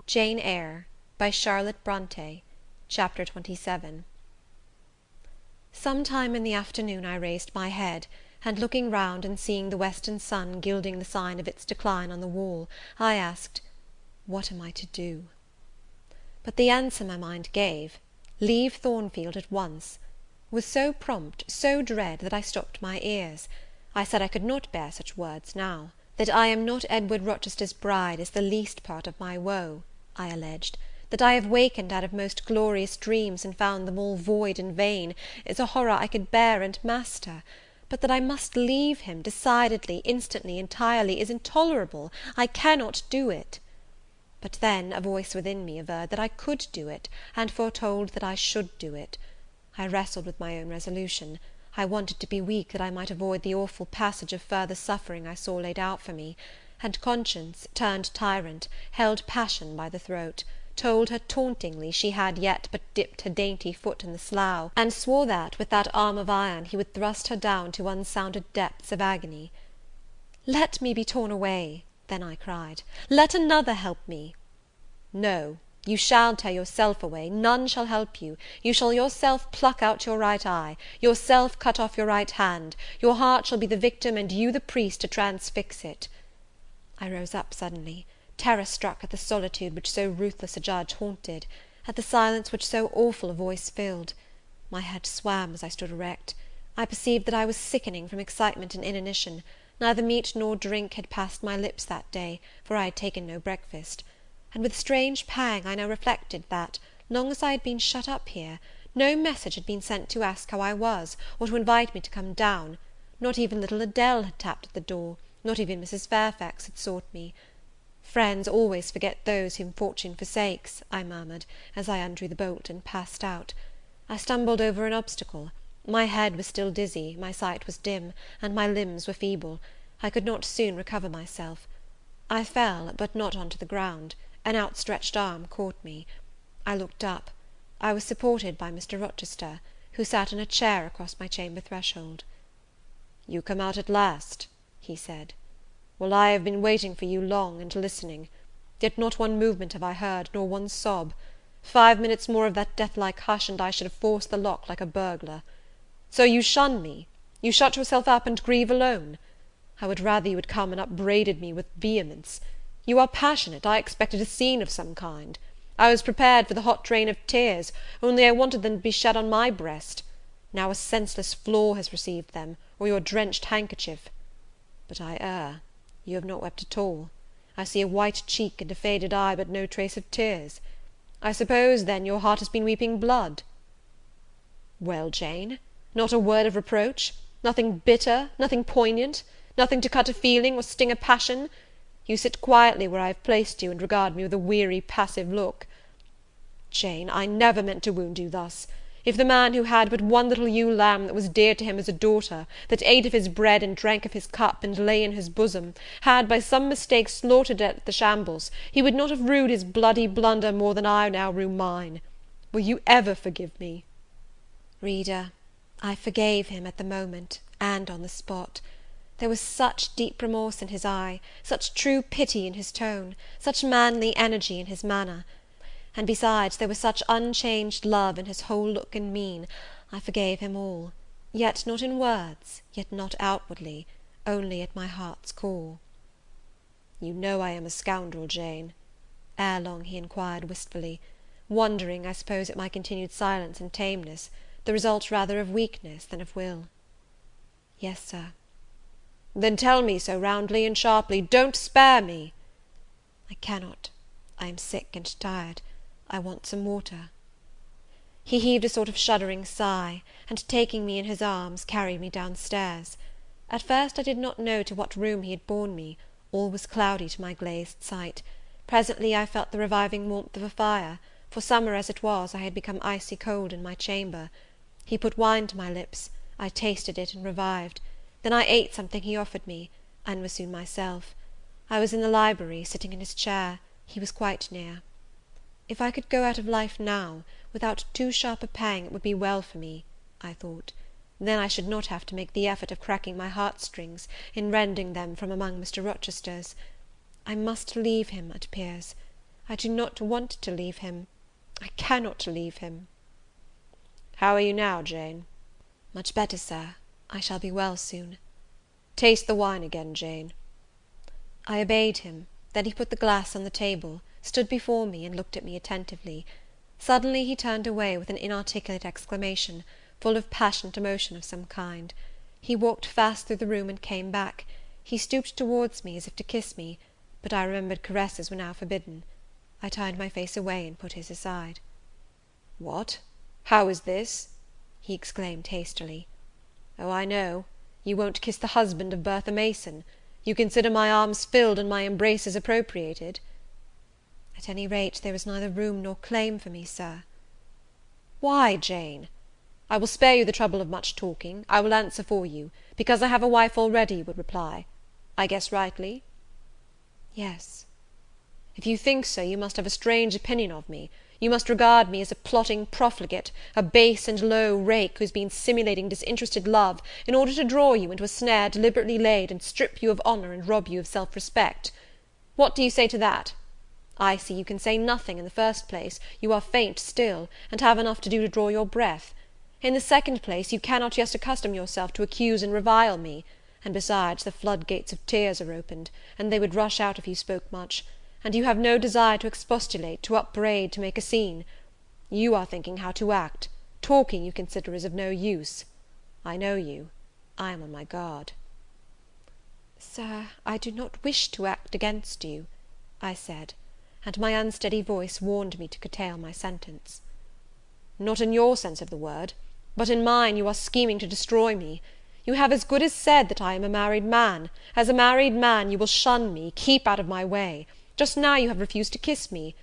Jane Eyre, by Charlotte Brontë. Chapter 27. Some time in the afternoon I raised my head, and looking round and seeing the western sun gilding the sign of its decline on the wall, I asked, "What am I to do?" But the answer my mind gave, "Leave Thornfield at once," was so prompt, so dread, that I stopped my ears. I said I could not bear such words now. That I am not Edward Rochester's bride is the least part of my woe, I alleged. That I have wakened out of most glorious dreams, and found them all void and vain, is a horror I could bear and master; but that I must leave him, decidedly, instantly, entirely, is intolerable. I cannot do it. But then a voice within me averred that I could do it, and foretold that I should do it. I wrestled with my own resolution. I wanted to be weak, that I might avoid the awful passage of further suffering I saw laid out for me; and conscience, turned tyrant, held passion by the throat, told her tauntingly she had yet but dipped her dainty foot in the slough, and swore that, with that arm of iron, he would thrust her down to unsounded depths of agony. "Let me be torn away," then I cried; "let another help me." "No, you shall tear yourself away, none shall help you. You shall yourself pluck out your right eye, yourself cut off your right hand; your heart shall be the victim, and you the priest to transfix it." I rose up suddenly, terror struck at the solitude which so ruthless a judge haunted, at the silence which so awful a voice filled. My head swam as I stood erect. I perceived that I was sickening from excitement and inanition. Neither meat nor drink had passed my lips that day, for I had taken no breakfast; and with strange pang I now reflected that, long as I had been shut up here, no message had been sent to ask how I was, or to invite me to come down. Not even little Adele had tapped at the door, not even Mrs. Fairfax had sought me. "Friends always forget those whom fortune forsakes," I murmured, as I undrew the bolt and passed out. I stumbled over an obstacle. My head was still dizzy, my sight was dim, and my limbs were feeble. I could not soon recover myself. I fell, but not on to the ground. An outstretched arm caught me. I looked up. I was supported by Mr. Rochester, who sat in a chair across my chamber threshold. "You come out at last," he said. "Well, I have been waiting for you long, and listening; yet not one movement have I heard, nor one sob. 5 minutes more of that death-like hush, and I should have forced the lock like a burglar. So you shun me? You shut yourself up and grieve alone? I would rather you had come and upbraided me with vehemence. You are passionate; I expected a scene of some kind. I was prepared for the hot train of tears, only I wanted them to be shed on my breast. Now a senseless floor has received them, or your drenched handkerchief. But I err. You have not wept at all. I see a white cheek and a faded eye, but no trace of tears. I suppose, then, your heart has been weeping blood. Well, Jane, not a word of reproach? Nothing bitter, nothing poignant? Nothing to cut a feeling, or sting a passion? You sit quietly where I have placed you, and regard me with a weary, passive look. Jane, I never meant to wound you thus. If the man who had but one little ewe lamb that was dear to him as a daughter, that ate of his bread and drank of his cup, and lay in his bosom, had by some mistake slaughtered it at the shambles, he would not have rued his bloody blunder more than I now rue mine. Will you ever forgive me?" Reader, I forgave him at the moment, and on the spot. There was such deep remorse in his eye, such true pity in his tone, such manly energy in his manner; and besides, there was such unchanged love in his whole look and mien, I forgave him all; yet not in words, yet not outwardly, only at my heart's core. "You know I am a scoundrel, Jane?" ere long he inquired wistfully, wondering, I suppose, at my continued silence and tameness, the result rather of weakness than of will. "Yes, Sir." "Then tell me so roundly and sharply. Don't spare me." "I cannot. I am sick and tired. I want some water." He heaved a sort of shuddering sigh, and, taking me in his arms, carried me down stairs. At first I did not know to what room he had borne me; all was cloudy to my glazed sight. Presently I felt the reviving warmth of a fire, for, summer as it was, I had become icy cold in my chamber. He put wine to my lips; I tasted it, and revived. Then I ate something he offered me, and was soon myself. I was in the library, sitting in his chair; he was quite near. If I could go out of life now, without too sharp a pang, it would be well for me, I thought. Then I should not have to make the effort of cracking my heartstrings, in rending them from among Mr. Rochester's. I must leave him, it appears. I do not want to leave him. I cannot leave him." "How are you now, Jane?" "Much better, Sir. I shall be well soon." "Taste the wine again, Jane." I obeyed him. Then he put the glass on the table, stood before me, and looked at me attentively. Suddenly he turned away with an inarticulate exclamation, full of passionate emotion of some kind. He walked fast through the room and came back. He stooped towards me as if to kiss me, but I remembered caresses were now forbidden. I turned my face away and put his aside. "What? How is this?" he exclaimed hastily. "Oh, I know. You won't kiss the husband of Bertha Mason. You consider my arms filled and my embraces appropriated?" "At any rate, there is neither room nor claim for me, Sir." "Why, Jane? I will spare you the trouble of much talking. I will answer for you. Because I have a wife already, you would reply. I guess rightly?" "Yes." "If you think so, you must have a strange opinion of me. You must regard me as a plotting profligate, a base and low rake, who's been simulating disinterested love, in order to draw you into a snare deliberately laid, and strip you of honour and rob you of self-respect. What do you say to that? I see you can say nothing. In the first place, you are faint still, and have enough to do to draw your breath. In the second place, you cannot yet accustom yourself to accuse and revile me; and besides, the floodgates of tears are opened, and they would rush out if you spoke much, and you have no desire to expostulate, to upbraid, to make a scene. You are thinking how to act. Talking, you consider, is of no use. I know you. I am on my guard." "Sir, I do not wish to act against you," I said, and my unsteady voice warned me to curtail my sentence. "Not in your sense of the word; but in mine you are scheming to destroy me. You have as good as said that I am a married man. As a married man, you will shun me, keep out of my way. Just now you have refused to kiss me.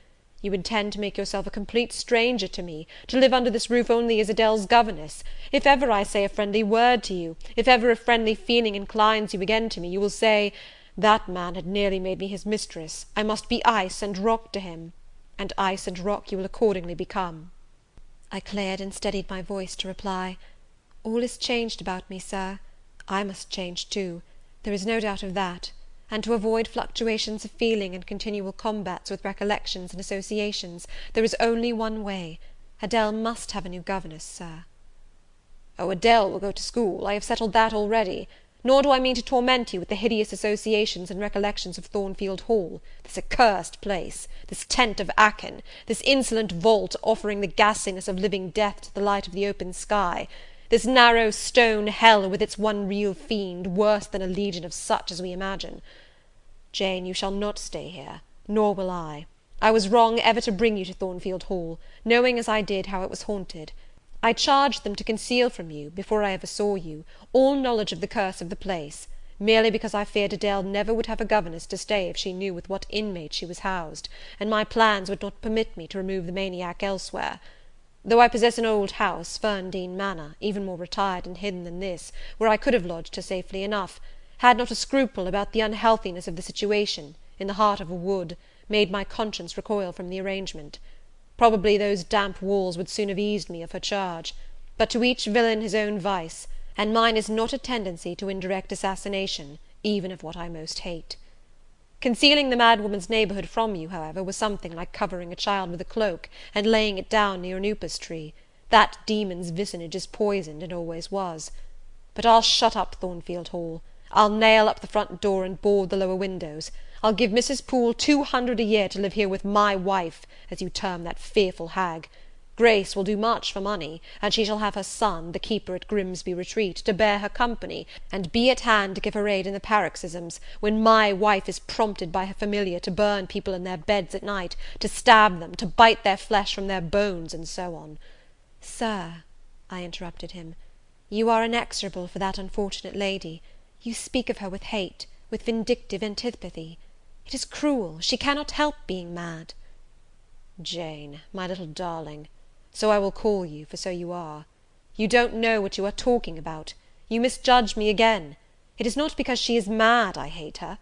You intend to make yourself a complete stranger to me, to live under this roof only as Adele's governess. If ever I say a friendly word to you, if ever a friendly feeling inclines you again to me, you will say, 'That man had nearly made me his mistress. I must be ice and rock to him.' And ice and rock you will accordingly become." I cleared and steadied my voice to reply, "All is changed about me, Sir. I must change too. There is no doubt of that. And to avoid fluctuations of feeling and continual combats with recollections and associations, there is only one way. Adele must have a new governess, Sir." "Oh, Adele will go to school. I have settled that already. Nor do I mean to torment you with the hideous associations and recollections of Thornfield Hall, this accursed place, this tent of Achan, this insolent vault offering the ghastliness of living death to the light of the open sky, this narrow stone hell with its one real fiend, worse than a legion of such as we imagine. Jane, you shall not stay here, nor will I. I was wrong ever to bring you to Thornfield Hall, knowing as I did how it was haunted. I charged them to conceal from you, before I ever saw you, all knowledge of the curse of the place, merely because I feared Adele never would have a governess to stay if she knew with what inmates she was housed, and my plans would not permit me to remove the maniac elsewhere. Though I possess an old house, Ferndean Manor, even more retired and hidden than this, where I could have lodged her safely enough, had not a scruple about the unhealthiness of the situation, in the heart of a wood, made my conscience recoil from the arrangement. Probably those damp walls would soon have eased me of her charge; but to each villain his own vice, and mine is not a tendency to indirect assassination, even of what I most hate. Concealing the mad woman's neighbourhood from you, however, was something like covering a child with a cloak, and laying it down near an upas tree. That demon's vicinage is poisoned, and always was. But I'll shut up Thornfield Hall. I'll nail up the front door and board the lower windows. I'll give Mrs. Poole 200 a year to live here with my wife, as you term that fearful hag. Grace will do much for money, and she shall have her son, the keeper at Grimsby Retreat, to bear her company, and be at hand to give her aid in the paroxysms, when my wife is prompted by her familiar to burn people in their beds at night, to stab them, to bite their flesh from their bones, and so on." "Sir," I interrupted him, "you are inexorable for that unfortunate lady. You speak of her with hate, with vindictive antipathy. It is cruel. She cannot help being mad." "Jane, my little darling, so I will call you, for so you are. You don't know what you are talking about. You misjudge me again. It is not because she is mad I hate her.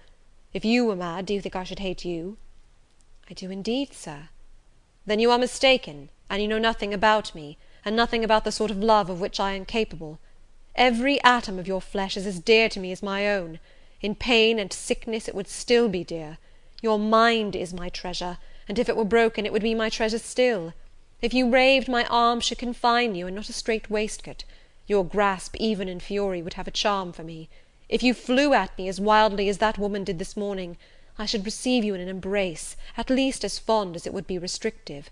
If you were mad, do you think I should hate you?" "I do indeed, Sir." "Then you are mistaken, and you know nothing about me, and nothing about the sort of love of which I am capable. Every atom of your flesh is as dear to me as my own. In pain and sickness it would still be dear. Your mind is my treasure, and if it were broken, it would be my treasure still. If you raved, my arms should confine you, and not a strait waistcoat. Your grasp, even in fury, would have a charm for me. If you flew at me as wildly as that woman did this morning, I should receive you in an embrace, at least as fond as it would be restrictive.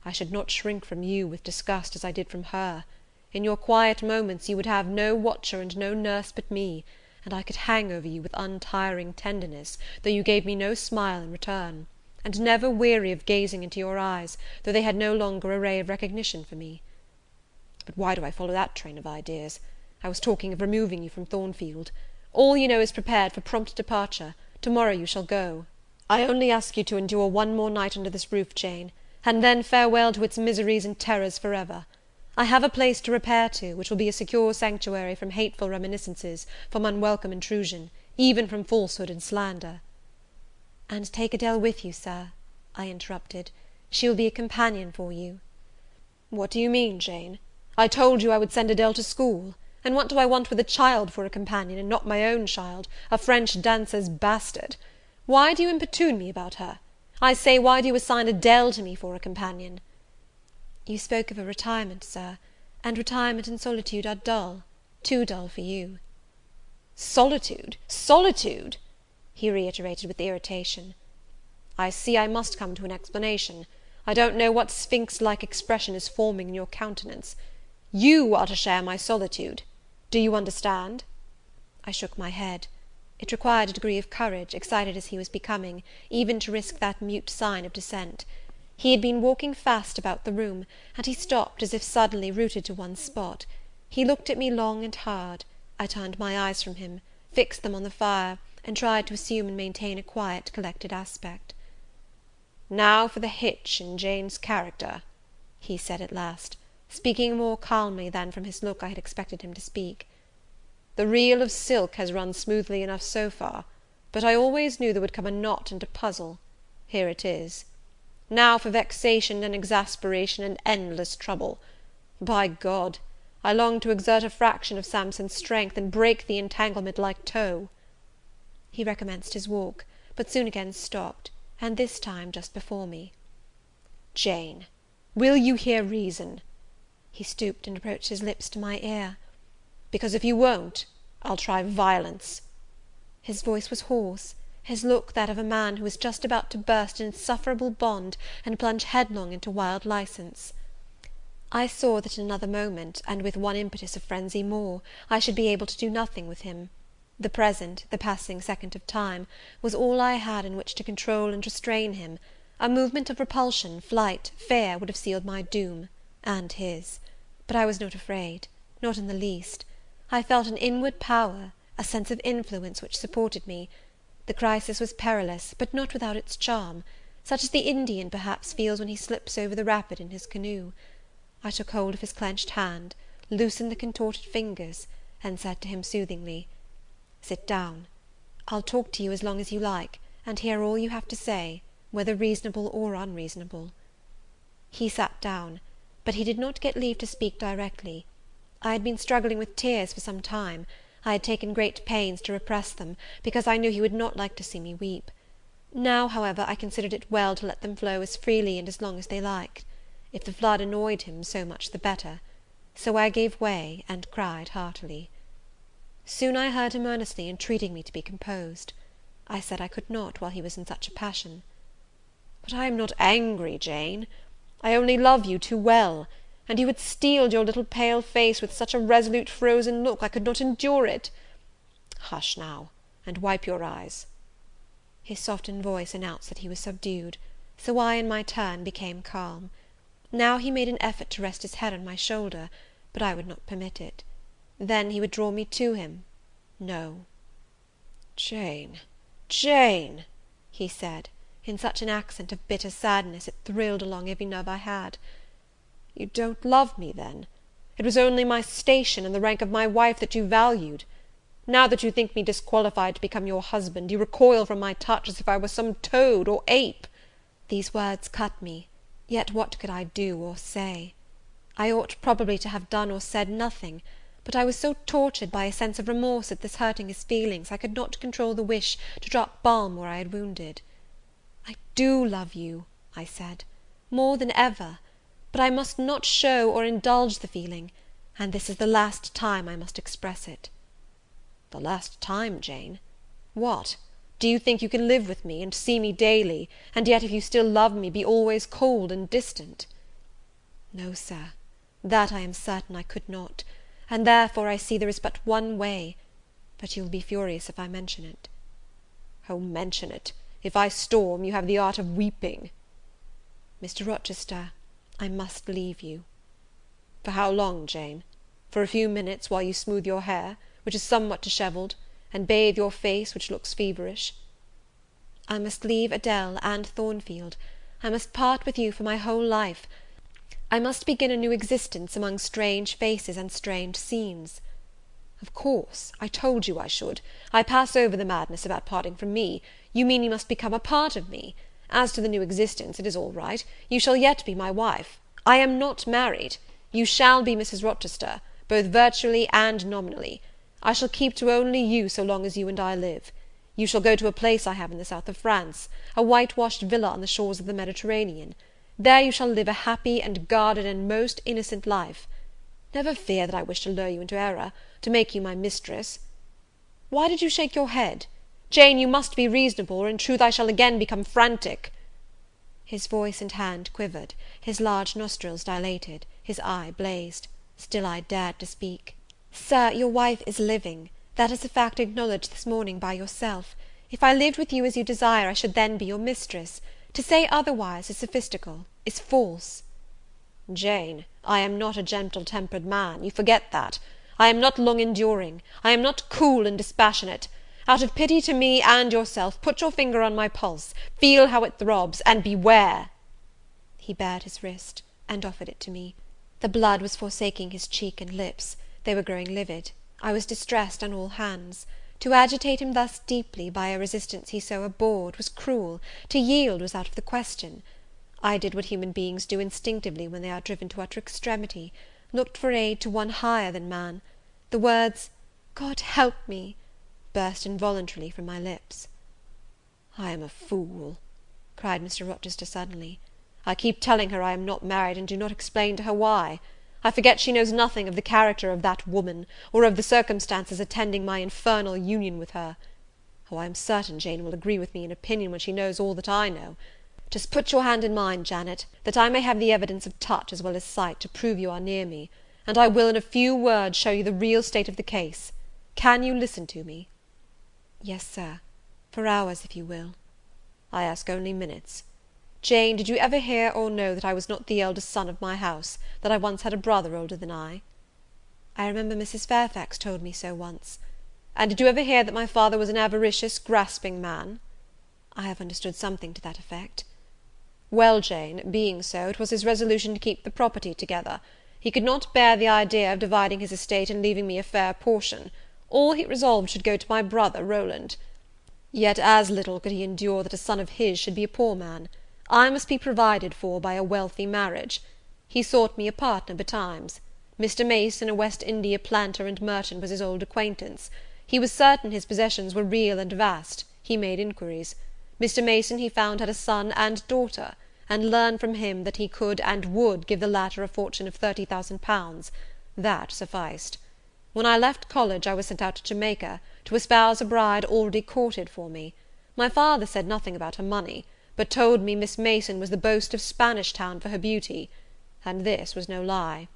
I should not shrink from you with disgust as I did from her. In your quiet moments you would have no watcher and no nurse but me, and I could hang over you with untiring tenderness, though you gave me no smile in return, and never weary of gazing into your eyes, though they had no longer a ray of recognition for me. But why do I follow that train of ideas? I was talking of removing you from Thornfield. All you know is prepared for prompt departure. To-morrow you shall go. I only ask you to endure one more night under this roof, Jane, and then farewell to its miseries and terrors forever. I have a place to repair to, which will be a secure sanctuary from hateful reminiscences, from unwelcome intrusion, even from falsehood and slander. And take Adele with you, sir, I interrupted. She will be a companion for you. What do you mean, Jane? I told you I would send Adele to school, and what do I want with a child for a companion, and not my own child, a French dancer's bastard? Why do you importune me about her? I say, why do you assign Adele to me for a companion? You spoke of a retirement, sir, and retirement and solitude are dull, too dull for you. Solitude? Solitude? He reiterated with irritation. I see I must come to an explanation. I don't know what sphinx-like expression is forming in your countenance. You are to share my solitude. Do you understand? I shook my head. It required a degree of courage, excited as he was becoming, even to risk that mute sign of dissent. He had been walking fast about the room, and he stopped as if suddenly rooted to one spot. He looked at me long and hard. I turned my eyes from him, fixed them on the fire, and tried to assume and maintain a quiet, collected aspect. Now for the hitch in Jane's character, he said at last, speaking more calmly than from his look I had expected him to speak. The reel of silk has run smoothly enough so far, but I always knew there would come a knot and a puzzle. Here it is. Now for vexation and exasperation and endless trouble. By God, I long to exert a fraction of Samson's strength, and break the entanglement like tow. He recommenced his walk, but soon again stopped, and this time just before me. Jane, will you hear reason? He stooped and approached his lips to my ear. Because if you won't, I'll try violence. His voice was hoarse, his look that of a man who is just about to burst an insufferable bond, and plunge headlong into wild license. I saw that in another moment, and with one impetus of frenzy more, I should be able to do nothing with him. The present, the passing second of time, was all I had in which to control and restrain him. A movement of repulsion, flight, fear, would have sealed my doom, and his. But I was not afraid, not in the least. I felt an inward power, a sense of influence which supported me. The crisis was perilous, but not without its charm, such as the Indian perhaps feels when he slips over the rapid in his canoe. I took hold of his clenched hand, loosened the contorted fingers, and said to him soothingly, "Sit down. I'll talk to you as long as you like, and hear all you have to say, whether reasonable or unreasonable." He sat down, but he did not get leave to speak directly. I had been struggling with tears for some time. I had taken great pains to repress them, because I knew he would not like to see me weep. Now, however, I considered it well to let them flow as freely and as long as they liked. If the flood annoyed him, so much the better. So I gave way, and cried heartily. Soon I heard him earnestly entreating me to be composed. I said I could not while he was in such a passion. "But I am not angry, Jane. I only love you too well, and you had steeled your little pale face with such a resolute frozen look, I could not endure it. Hush now, and wipe your eyes." His softened voice announced that he was subdued, so I, in my turn, became calm. Now he made an effort to rest his head on my shoulder, but I would not permit it. Then he would draw me to him. No. "Jane, Jane," he said, in such an accent of bitter sadness it thrilled along every nerve I had. "You don't love me, then? It was only my station and the rank of my wife that you valued. Now that you think me disqualified to become your husband, you recoil from my touch as if I were some toad or ape." These words cut me, yet what could I do or say? I ought probably to have done or said nothing, but I was so tortured by a sense of remorse at this hurting his feelings, I could not control the wish to drop balm where I had wounded. "I do love you," I said, more than ever; but I must not show or indulge the feeling, and this is the last time I must express it." "The last time, Jane? What, do you think you can live with me, and see me daily, and yet, if you still love me, be always cold and distant?" "No, Sir, that I am certain I could not, and therefore I see there is but one way; but you will be furious if I mention it." "Oh, mention it! If I storm, you have the art of weeping." "Mr. Rochester, I must leave you." "For how long, Jane? For a few minutes, while you smooth your hair, which is somewhat dishevelled, and bathe your face, which looks feverish?" "I must leave Adele and Thornfield. I must part with you for my whole life. I must begin a new existence among strange faces and strange scenes." "Of course, I told you I should. I pass over the madness about parting from me. You mean you must become a part of me. As to the new existence, it is all right. You shall yet be my wife. I am not married. You shall be Mrs. Rochester, both virtually and nominally. I shall keep to only you so long as you and I live. You shall go to a place I have in the south of France, a whitewashed villa on the shores of the Mediterranean. There you shall live a happy and guarded and most innocent life. Never fear that I wish to lure you into error, to make you my mistress. Why did you shake your head? Jane, you must be reasonable, or in truth I shall again become frantic." His voice and hand quivered, his large nostrils dilated, his eye blazed. Still I dared to speak. "Sir, your wife is living. That is a fact acknowledged this morning by yourself. If I lived with you as you desire, I should then be your mistress. To say otherwise is sophistical, is false." "Jane, I am not a gentle-tempered man, you forget that. I am not long-enduring. I am not cool and dispassionate. Out of pity to me and yourself, put your finger on my pulse, feel how it throbs, and beware." He bared his wrist, and offered it to me. The blood was forsaking his cheek and lips; they were growing livid. I was distressed on all hands. To agitate him thus deeply, by a resistance he so abhorred, was cruel; to yield was out of the question. I did what human beings do instinctively when they are driven to utter extremity, looked for aid to one higher than man. The words, "God help me," burst involuntarily from my lips. "I am a fool," cried Mr. Rochester suddenly. "I keep telling her I am not married, and do not explain to her why. I forget she knows nothing of the character of that woman, or of the circumstances attending my infernal union with her. Oh, I am certain Jane will agree with me in opinion when she knows all that I know. Just put your hand in mine, Janet, that I may have the evidence of touch as well as sight to prove you are near me, and I will in a few words show you the real state of the case. Can you listen to me?" "Yes, Sir, for hours, if you will." "I ask only minutes. Jane, did you ever hear or know that I was not the eldest son of my house, that I once had a brother older than I?" "I remember Mrs. Fairfax told me so once." "And did you ever hear that my father was an avaricious, grasping man?" "I have understood something to that effect." "Well, Jane, being so, it was his resolution to keep the property together. He could not bear the idea of dividing his estate and leaving me a fair portion. All he resolved should go to my brother Rowland. Yet as little could he endure that a son of his should be a poor man. I must be provided for by a wealthy marriage. He sought me a partner betimes. Mr. Mason, a West India planter and merchant, was his old acquaintance. He was certain his possessions were real and vast. He made inquiries. Mr. Mason, he found, had a son and daughter, and learned from him that he could and would give the latter a fortune of £30,000. That sufficed. When I left college, I was sent out to Jamaica, to espouse a bride already courted for me. My father said nothing about her money, but told me Miss Mason was the boast of Spanish Town for her beauty, and this was no lie.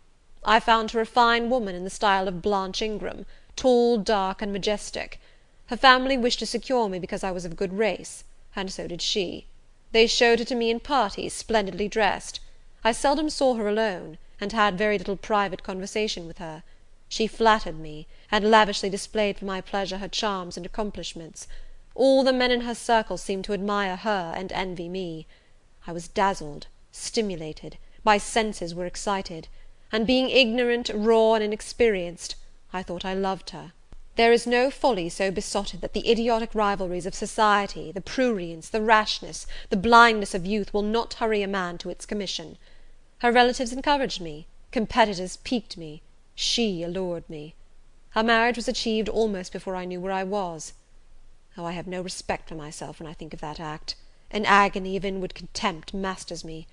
I found her a fine woman in the style of Blanche Ingram, tall, dark, and majestic. Her family wished to secure me because I was of good race, and so did she. They showed her to me in parties, splendidly dressed. I seldom saw her alone, and had very little private conversation with her. She flattered me, and lavishly displayed for my pleasure her charms and accomplishments. All the men in her circle seemed to admire her and envy me. I was dazzled, stimulated, my senses were excited, and being ignorant, raw, and inexperienced, I thought I loved her. There is no folly so besotted that the idiotic rivalries of society, the prurience, the rashness, the blindness of youth will not hurry a man to its commission. Her relatives encouraged me, competitors piqued me, she allured me. Our marriage was achieved almost before I knew where I was. Oh, I have no respect for myself when I think of that act. An agony of inward contempt masters me.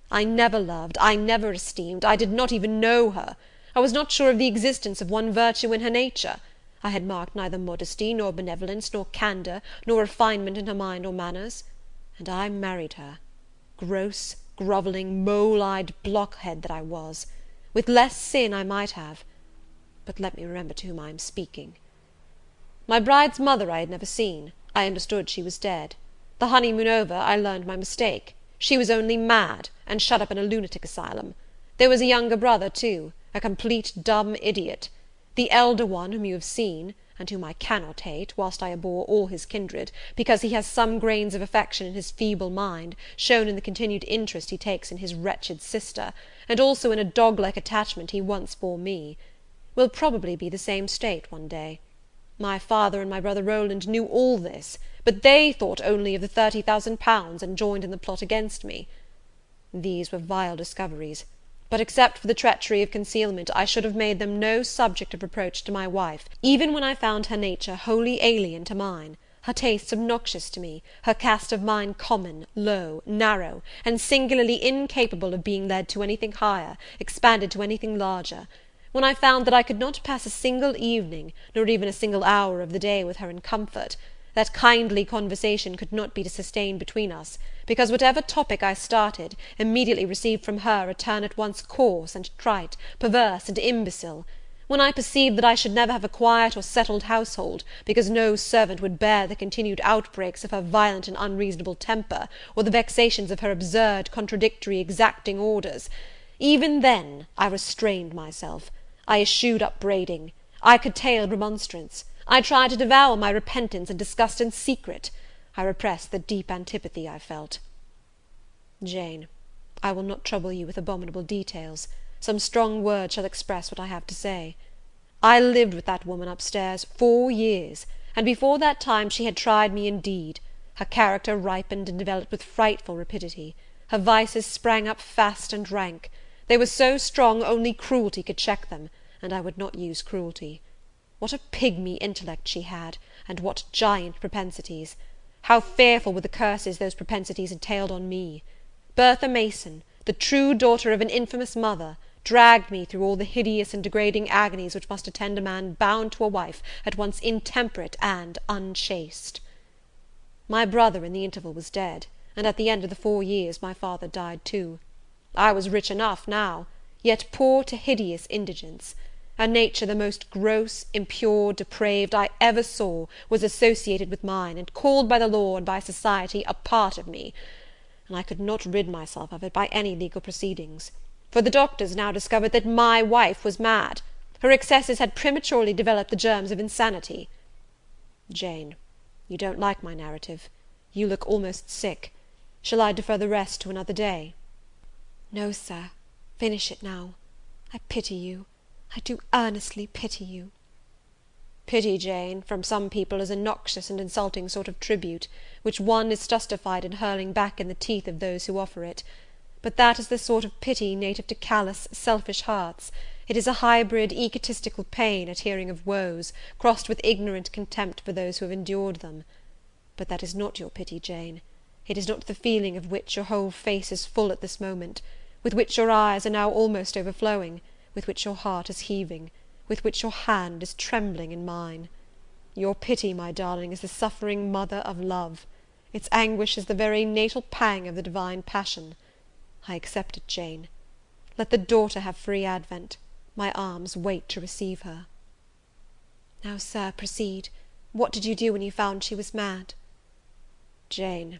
I never loved, I never esteemed, I did not even know her. I was not sure of the existence of one virtue in her nature. I had marked neither modesty, nor benevolence, nor candour, nor refinement in her mind or manners. And I married her. Gross, grovelling, mole-eyed blockhead that I was! With less sin I might have. But let me remember to whom I am speaking. My bride's mother I had never seen. I understood she was dead. The honeymoon over, I learned my mistake. She was only mad, and shut up in a lunatic asylum. There was a younger brother, too, a complete dumb idiot. The elder one, whom you have seen, and whom I cannot hate, whilst I abhor all his kindred, because he has some grains of affection in his feeble mind, shown in the continued interest he takes in his wretched sister, and also in a dog-like attachment he once bore me, will probably be the same state one day. My father and my brother Rowland knew all this, but they thought only of the £30,000, and joined in the plot against me. These were vile discoveries, but except for the treachery of concealment, I should have made them no subject of reproach to my wife, even when I found her nature wholly alien to mine, her tastes obnoxious to me, her cast of mind common, low, narrow, and singularly incapable of being led to anything higher, expanded to anything larger. When I found that I could not pass a single evening, nor even a single hour of the day with her in comfort, that kindly conversation could not be sustained between us, because whatever topic I started, immediately received from her a turn at once coarse and trite, perverse and imbecile; when I perceived that I should never have a quiet or settled household, because no servant would bear the continued outbreaks of her violent and unreasonable temper, or the vexations of her absurd, contradictory, exacting orders, even then I restrained myself. I eschewed upbraiding. I curtailed remonstrance. I tried to devour my repentance and disgust in secret. I repressed the deep antipathy I felt. Jane, I will not trouble you with abominable details. Some strong words shall express what I have to say. I lived with that woman upstairs 4 years, and before that time she had tried me indeed. Her character ripened and developed with frightful rapidity. Her vices sprang up fast and rank. They were so strong only cruelty could check them, and I would not use cruelty. What a pigmy intellect she had, and what giant propensities! How fearful were the curses those propensities entailed on me! Bertha Mason, the true daughter of an infamous mother, dragged me through all the hideous and degrading agonies which must attend a man bound to a wife at once intemperate and unchaste. My brother, in the interval, was dead, and at the end of the 4 years my father died too. I was rich enough now, yet poor to hideous indigence. A nature the most gross, impure, depraved I ever saw was associated with mine, and called by the law and by society a part of me, and I could not rid myself of it by any legal proceedings; for the doctors now discovered that my wife was mad. Her excesses had prematurely developed the germs of insanity. Jane, you don't like my narrative. You look almost sick. Shall I defer the rest to another day? No, sir, finish it now. I pity you. I do earnestly pity you. Pity, Jane, from some people is a noxious and insulting sort of tribute, which one is justified in hurling back in the teeth of those who offer it. But that is the sort of pity native to callous, selfish hearts. It is a hybrid, egotistical pain at hearing of woes, crossed with ignorant contempt for those who have endured them. But that is not your pity, Jane. It is not the feeling of which your whole face is full at this moment, with which your eyes are now almost overflowing, with which your heart is heaving, with which your hand is trembling in mine. Your pity, my darling, is the suffering mother of love. Its anguish is the very natal pang of the divine passion. I accept it, Jane. Let the daughter have free advent. My arms wait to receive her. Now, sir, proceed. What did you do when you found she was mad? Jane,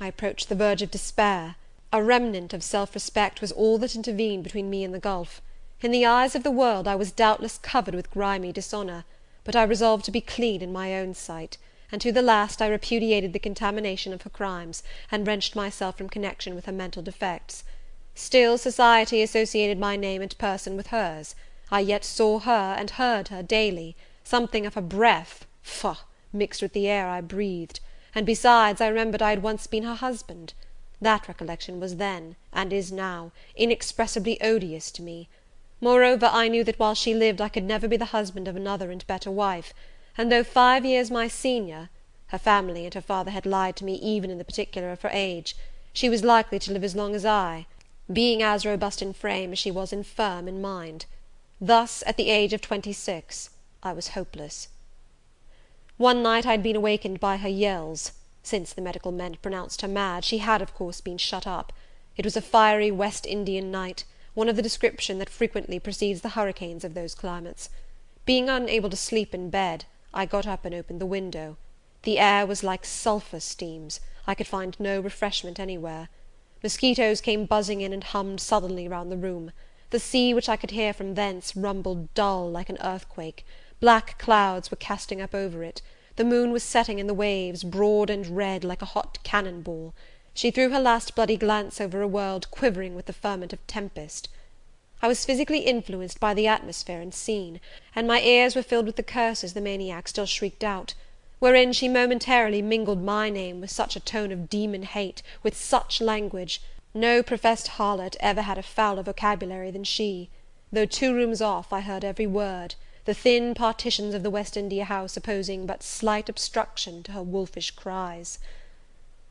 I approached the verge of despair. A remnant of self-respect was all that intervened between me and the gulf. In the eyes of the world I was doubtless covered with grimy dishonour, but I resolved to be clean in my own sight, and to the last I repudiated the contamination of her crimes, and wrenched myself from connection with her mental defects. Still society associated my name and person with hers. I yet saw her and heard her daily. Something of her breath, faugh, mixed with the air I breathed, and besides I remembered I had once been her husband. That recollection was then, and is now, inexpressibly odious to me. Moreover, I knew that while she lived I could never be the husband of another and better wife, and though 5 years my senior, Her family and her father had lied to me even in the particular of her age. She was likely to live as long as I, being as robust in frame as she was infirm in mind. Thus, at the age of 26, I was hopeless. One night I had been awakened by her yells. Since the medical men had pronounced her mad, she had, of course, been shut up. It was a fiery West Indian night, one of the description that frequently precedes the hurricanes of those climates. Being unable to sleep in bed, I got up and opened the window. The air was like sulphur steams. I could find no refreshment anywhere. Mosquitoes came buzzing in and hummed sullenly round the room. The sea, which I could hear from thence, rumbled dull like an earthquake. Black clouds were casting up over it. The moon was setting in the waves, broad and red like a hot cannon ball. She threw her last bloody glance over a world quivering with the ferment of tempest. I was physically influenced by the atmosphere and scene, and my ears were filled with the curses the maniac still shrieked out, wherein she momentarily mingled my name with such a tone of demon hate, with such language. No professed harlot ever had a fouler vocabulary than she. Though 2 rooms off, I heard every word, the thin partitions of the West India house opposing but slight obstruction to her wolfish cries.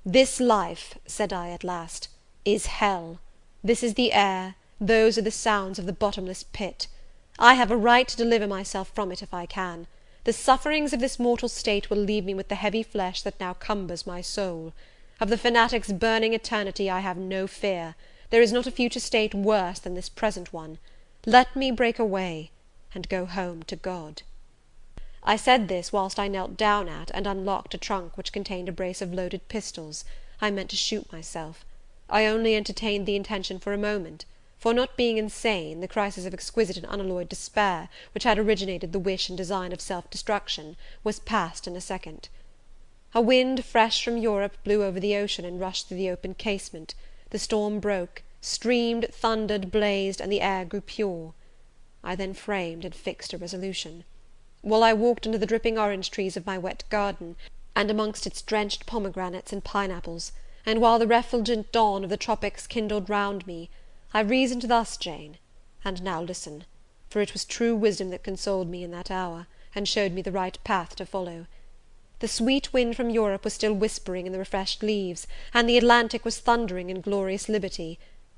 "This life," said I at last, "is hell. This is the air, those are the sounds of the bottomless pit. I have a right to deliver myself from it if I can. The sufferings of this mortal state will leave me with the heavy flesh that now cumbers my soul. Of the fanatic's burning eternity I have no fear. There is not a future state worse than this present one. Let me break away, and go home to God." I said this whilst I knelt down at and unlocked a trunk which contained a brace of loaded pistols. I meant to shoot myself. I only entertained the intention for a moment, for, not being insane, the crisis of exquisite and unalloyed despair, which had originated the wish and design of self-destruction, was past in a second. A wind fresh from Europe blew over the ocean and rushed through the open casement. The storm broke, streamed, thundered, blazed, and the air grew pure. I then framed and fixed a resolution. While I walked under the dripping orange trees of my wet garden, and amongst its drenched pomegranates and pineapples, and while the refulgent dawn of the tropics kindled round me, I reasoned thus, Jane, and now listen, for it was true wisdom that consoled me in that hour, and showed me the right path to follow. The sweet wind from Europe was still whispering in the refreshed leaves, and the Atlantic was thundering in glorious liberty.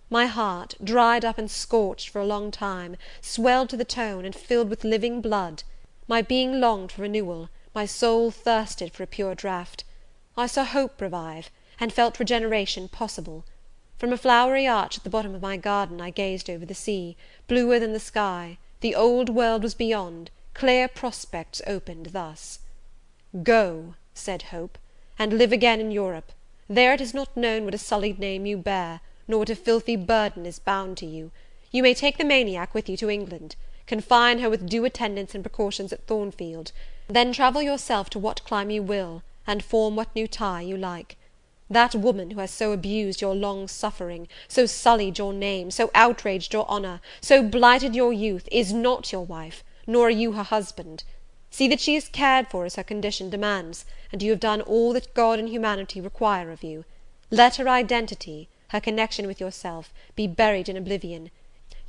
My heart, dried up and scorched for a long time, swelled to the tone, and filled with living blood. My being longed for renewal, my soul thirsted for a pure draught. I saw hope revive, and felt regeneration possible. From a flowery arch at the bottom of my garden I gazed over the sea, bluer than the sky. The old world was beyond, clear prospects opened thus. "Go," said Hope, "and live again in Europe. There it is not known what a sullied name you bear, nor what a filthy burden is bound to you. You may take the maniac with you to England. Confine her with due attendance and precautions at Thornfield. Then travel yourself to what clime you will, and form what new tie you like. That woman who has so abused your long suffering, so sullied your name, so outraged your honour, so blighted your youth, is not your wife, nor are you her husband. See that she is cared for as her condition demands, and you have done all that God and humanity require of you. Let her identity, her connection with yourself, be buried in oblivion.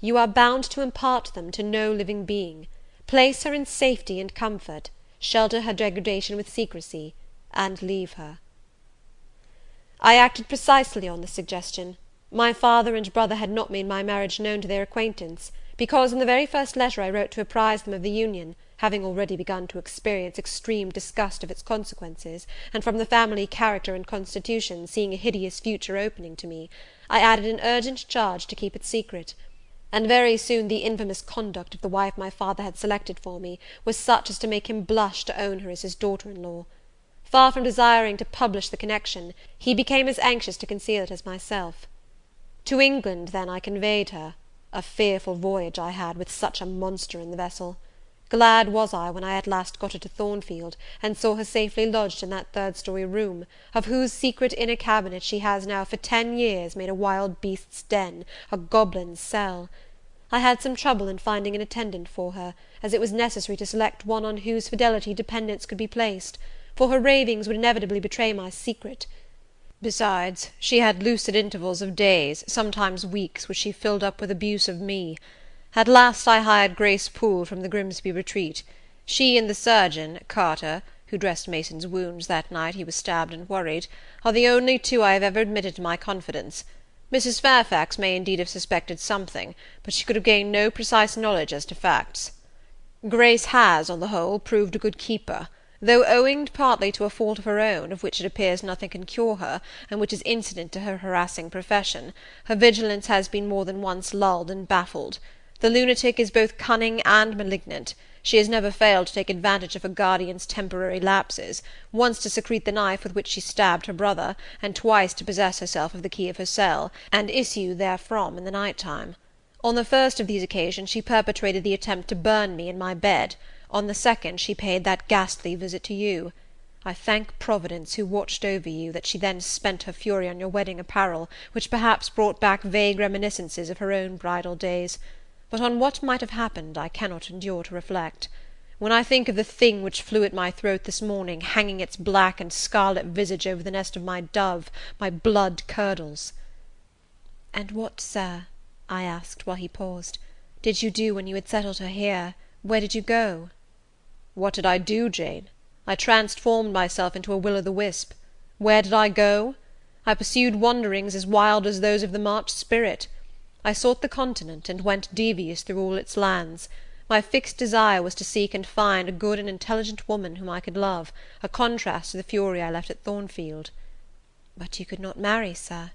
You are bound to impart them to no living being. Place her in safety and comfort, shelter her degradation with secrecy, and leave her." I acted precisely on this suggestion. My father and brother had not made my marriage known to their acquaintance, because in the very first letter I wrote to apprise them of the union, having already begun to experience extreme disgust of its consequences, and from the family character and constitution, seeing a hideous future opening to me, I added an urgent charge to keep it secret. And very soon the infamous conduct of the wife my father had selected for me was such as to make him blush to own her as his daughter-in-law. Far from desiring to publish the connection, he became as anxious to conceal it as myself. To England, then, I conveyed her. A fearful voyage I had, with such a monster in the vessel. Glad was I when I at last got her to Thornfield, and saw her safely lodged in that 3rd-story room, of whose secret inner cabinet she has now for 10 years made a wild beast's den, a goblin's cell. I had some trouble in finding an attendant for her, as it was necessary to select one on whose fidelity dependence could be placed, for her ravings would inevitably betray my secret. Besides, she had lucid intervals of days, sometimes weeks, which she filled up with abuse of me. At last I hired Grace Poole from the Grimsby retreat. She and the surgeon, Carter, who dressed Mason's wounds that night he was stabbed and worried, are the only two I have ever admitted to my confidence. Mrs. Fairfax may indeed have suspected something, but she could have gained no precise knowledge as to facts. Grace has, on the whole, proved a good keeper, though owing partly to a fault of her own, of which it appears nothing can cure her, and which is incident to her harassing profession, her vigilance has been more than once lulled and baffled. The lunatic is both cunning and malignant. She has never failed to take advantage of her guardian's temporary lapses, once to secrete the knife with which she stabbed her brother, and twice to possess herself of the key of her cell, and issue therefrom in the night-time. On the first of these occasions she perpetrated the attempt to burn me in my bed. On the second she paid that ghastly visit to you. I thank Providence, who watched over you, that she then spent her fury on your wedding apparel, which perhaps brought back vague reminiscences of her own bridal days. But on what might have happened I cannot endure to reflect. When I think of the thing which flew at my throat this morning, hanging its black and scarlet visage over the nest of my dove, my blood curdles. "And what, sir," I asked, while he paused, "did you do when you had settled her here? Where did you go?" "What did I do, Jane? I transformed myself into a will-o'-the-wisp. Where did I go? I pursued wanderings as wild as those of the March spirit. I sought the continent, and went devious through all its lands. My fixed desire was to seek and find a good and intelligent woman whom I could love, a contrast to the fury I left at Thornfield." "But you could not marry, sir."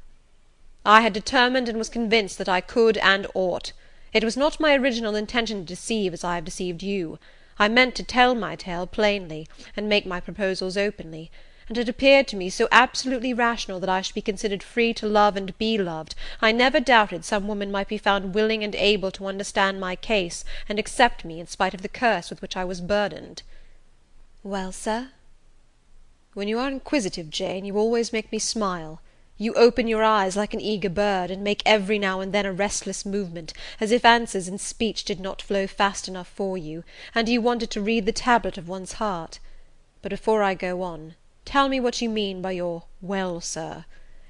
"I had determined and was convinced that I could and ought. It was not my original intention to deceive as I have deceived you. I meant to tell my tale plainly, and make my proposals openly, and it appeared to me so absolutely rational that I should be considered free to love and be loved, I never doubted some woman might be found willing and able to understand my case, and accept me in spite of the curse with which I was burdened." "Well, sir?" "When you are inquisitive, Jane, you always make me smile. You open your eyes like an eager bird, and make every now and then a restless movement, as if answers in speech did not flow fast enough for you, and you wanted to read the tablet of one's heart. But before I go on, tell me what you mean by your 'well, sir.'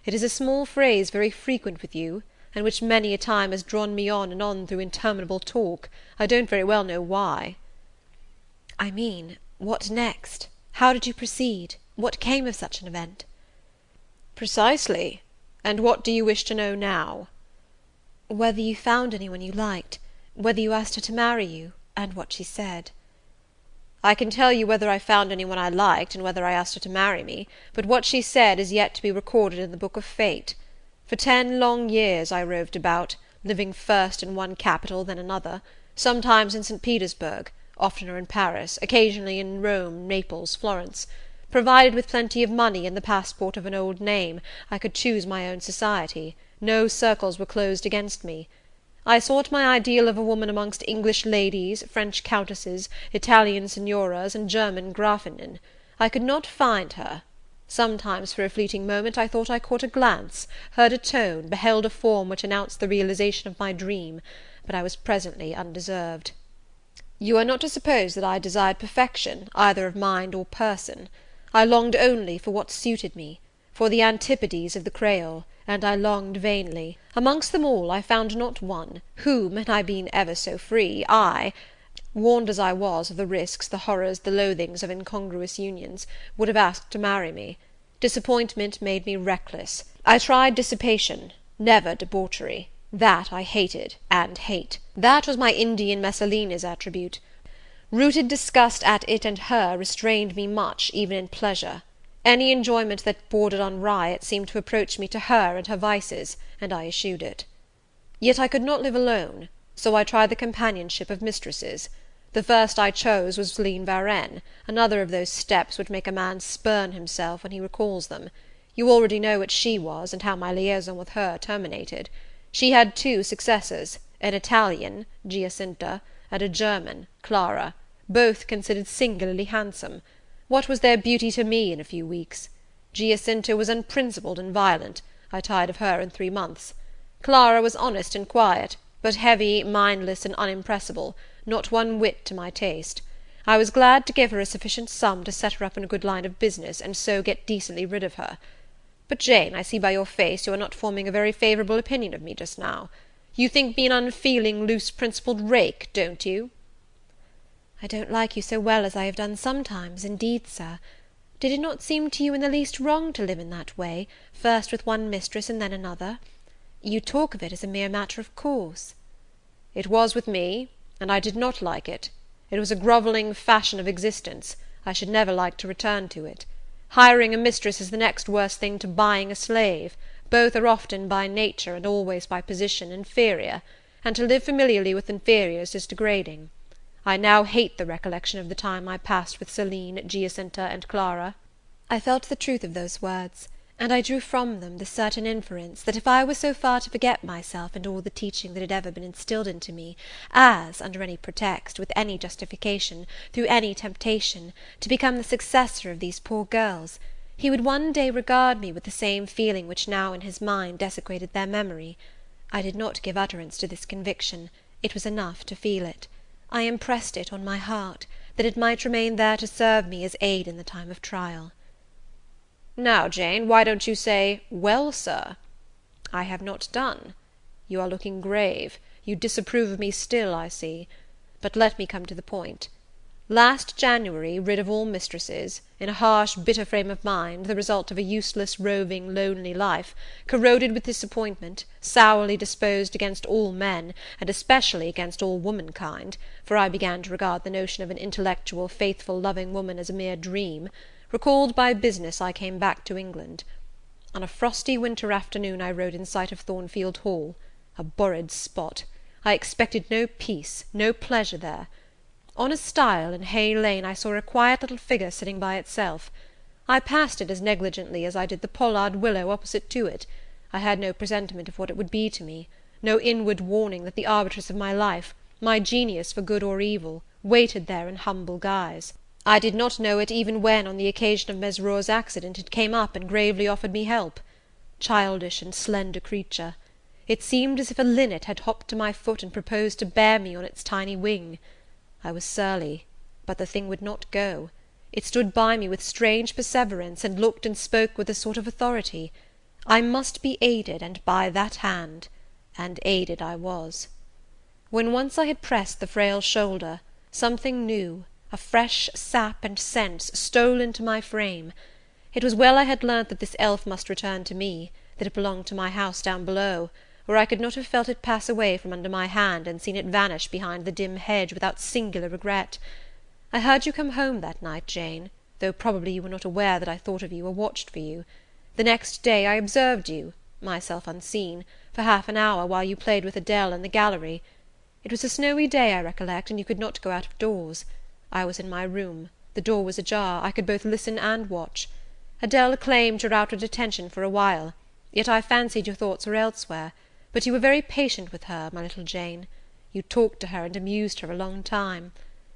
It is a small phrase very frequent with you, and which many a time has drawn me on and on through interminable talk. I don't very well know why." "I mean, what next? How did you proceed? What came of such an event?" "Precisely. And what do you wish to know now?" "Whether you found anyone you liked, whether you asked her to marry you, and what she said." "I can tell you whether I found anyone I liked, and whether I asked her to marry me, but what she said is yet to be recorded in the book of fate. For 10 long years I roved about, living first in one capital, then another, sometimes in St. Petersburg, oftener in Paris, occasionally in Rome, Naples, Florence. Provided with plenty of money and the passport of an old name, I could choose my own society. No circles were closed against me. I sought my ideal of a woman amongst English ladies, French countesses, Italian signoras, and German Grafinnen. I could not find her. Sometimes for a fleeting moment I thought I caught a glance, heard a tone, beheld a form which announced the realization of my dream, but I was presently undeserved. You are not to suppose that I desired perfection, either of mind or person. I longed only for what suited me, for the antipodes of the Creole, and I longed vainly. Amongst them all I found not one, whom, had I been ever so free, I, warned as I was of the risks, the horrors, the loathings of incongruous unions, would have asked to marry me. Disappointment made me reckless. I tried dissipation, never debauchery. That I hated, and hate. That was my Indian Messalina's attribute. Rooted disgust at it and her restrained me much, even in pleasure. Any enjoyment that bordered on riot seemed to approach me to her and her vices, and I eschewed it. Yet I could not live alone, so I tried the companionship of mistresses. The first I chose was Celine Varenne, another of those steps which make a man spurn himself when he recalls them. You already know what she was, and how my liaison with her terminated. She had 2 successors, an Italian, Giacinta, and a German, Clara, both considered singularly handsome. What was their beauty to me in a few weeks? Giacinta was unprincipled and violent. I tired of her in 3 months. Clara was honest and quiet, but heavy, mindless, and unimpressible, not one whit to my taste. I was glad to give her a sufficient sum to set her up in a good line of business, and so get decently rid of her. But, Jane, I see by your face you are not forming a very favourable opinion of me just now. You think me an unfeeling, loose-principled rake, don't you?" I don't like you so well as I have done sometimes, indeed, sir. Did it not seem to you in the least wrong to live in that way, first with one mistress and then another? You talk of it as a mere matter of course." "It was with me, and I did not like it. It was a grovelling fashion of existence. I should never like to return to it. Hiring a mistress is the next worst thing to buying a slave. Both are often by nature, and always by position, inferior, and to live familiarly with inferiors is degrading. I now hate the recollection of the time I passed with Celine, Giacinta, and Clara." I felt the truth of those words, and I drew from them the certain inference that if I were so far to forget myself and all the teaching that had ever been instilled into me, as, under any pretext, with any justification, through any temptation, to become the successor of these poor girls, he would one day regard me with the same feeling which now in his mind desecrated their memory. I did not give utterance to this conviction; it was enough to feel it. I impressed it on my heart, that it might remain there to serve me as aid in the time of trial. "Now, Jane, why don't you say, 'Well, sir?'" "I have not done. You are looking grave. You disapprove of me still, I see. But let me come to the point. Last January, rid of all mistresses, in a harsh, bitter frame of mind, the result of a useless, roving, lonely life, corroded with disappointment, sourly disposed against all men, and especially against all womankind, for I began to regard the notion of an intellectual, faithful, loving woman as a mere dream, recalled by business, I came back to England. On a frosty winter afternoon I rode in sight of Thornfield Hall, a horrid spot. I expected no peace, no pleasure there. On a stile in Hay Lane I saw a quiet little figure sitting by itself. I passed it as negligently as I did the pollard willow opposite to it. I had no presentiment of what it would be to me, no inward warning that the arbitress of my life, my genius for good or evil, waited there in humble guise. I did not know it even when, on the occasion of Mesrour's accident, it came up and gravely offered me help. Childish and slender creature! It seemed as if a linnet had hopped to my foot and proposed to bear me on its tiny wing. I was surly, but the thing would not go. It stood by me with strange perseverance, and looked and spoke with a sort of authority. I must be aided, and by that hand, and aided I was. When once I had pressed the frail shoulder, something new, a fresh sap and sense, stole into my frame. It was well I had learnt that this elf must return to me, that it belonged to my house down below, or I could not have felt it pass away from under my hand, and seen it vanish behind the dim hedge without singular regret. I heard you come home that night, Jane, though probably you were not aware that I thought of you or watched for you. The next day I observed you, myself unseen, for half an hour while you played with Adele in the gallery. It was a snowy day, I recollect, and you could not go out of doors. I was in my room. The door was ajar. I could both listen and watch. Adele claimed your outward attention for a while, yet I fancied your thoughts were elsewhere. But you were very patient with her, my little Jane. You talked to her and amused her a long time.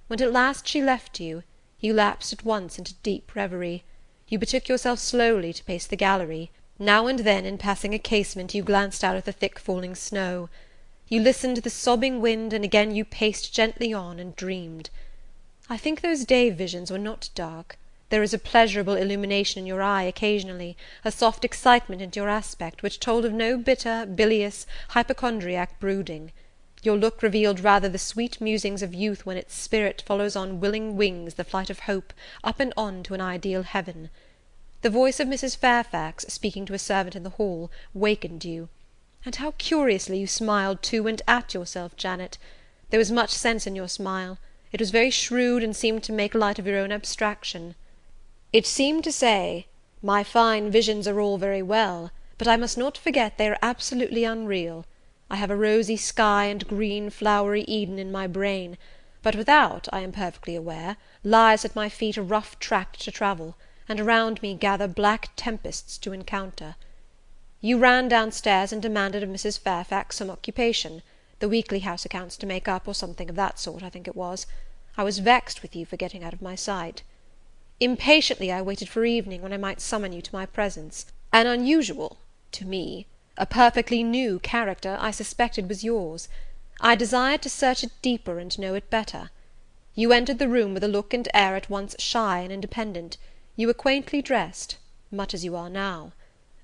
When at last she left you, you lapsed at once into deep reverie. You betook yourself slowly to pace the gallery. Now and then, in passing a casement, you glanced out at the thick falling snow. You listened to the sobbing wind, and again you paced gently on and dreamed. I think those day visions were not dark. There is a pleasurable illumination in your eye occasionally, a soft excitement in your aspect, which told of no bitter, bilious, hypochondriac brooding. Your look revealed rather the sweet musings of youth when its spirit follows on willing wings the flight of hope, up and on to an ideal heaven. The voice of Mrs. Fairfax, speaking to a servant in the hall, wakened you. And how curiously you smiled to and at yourself, Janet! There was much sense in your smile. It was very shrewd, and seemed to make light of your own abstraction. It seemed to say, my fine visions are all very well, but I must not forget they are absolutely unreal. I have a rosy sky and green flowery Eden in my brain, but without, I am perfectly aware, lies at my feet a rough tract to travel, and around me gather black tempests to encounter. You ran downstairs and demanded of Mrs. Fairfax some occupation, the weekly house accounts to make up, or something of that sort, I think it was. I was vexed with you for getting out of my sight. Impatiently I waited for evening, when I might summon you to my presence. An unusual, to me, a perfectly new character, I suspected was yours. I desired to search it deeper and know it better. You entered the room with a look and air at once shy and independent. You were quaintly dressed, much as you are now.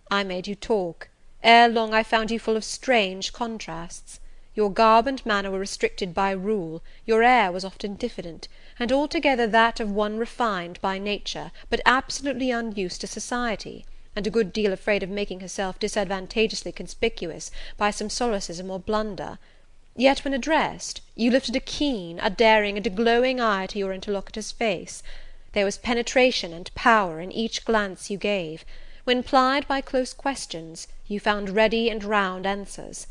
I made you talk. Ere long I found you full of strange contrasts. Your garb and manner were restricted by rule, your air was often diffident, and altogether that of one refined by nature, but absolutely unused to society, and a good deal afraid of making herself disadvantageously conspicuous by some solecism or blunder. Yet when addressed, you lifted a keen, a daring, and a glowing eye to your interlocutor's face. There was penetration and power in each glance you gave. When plied by close questions, you found ready and round answers.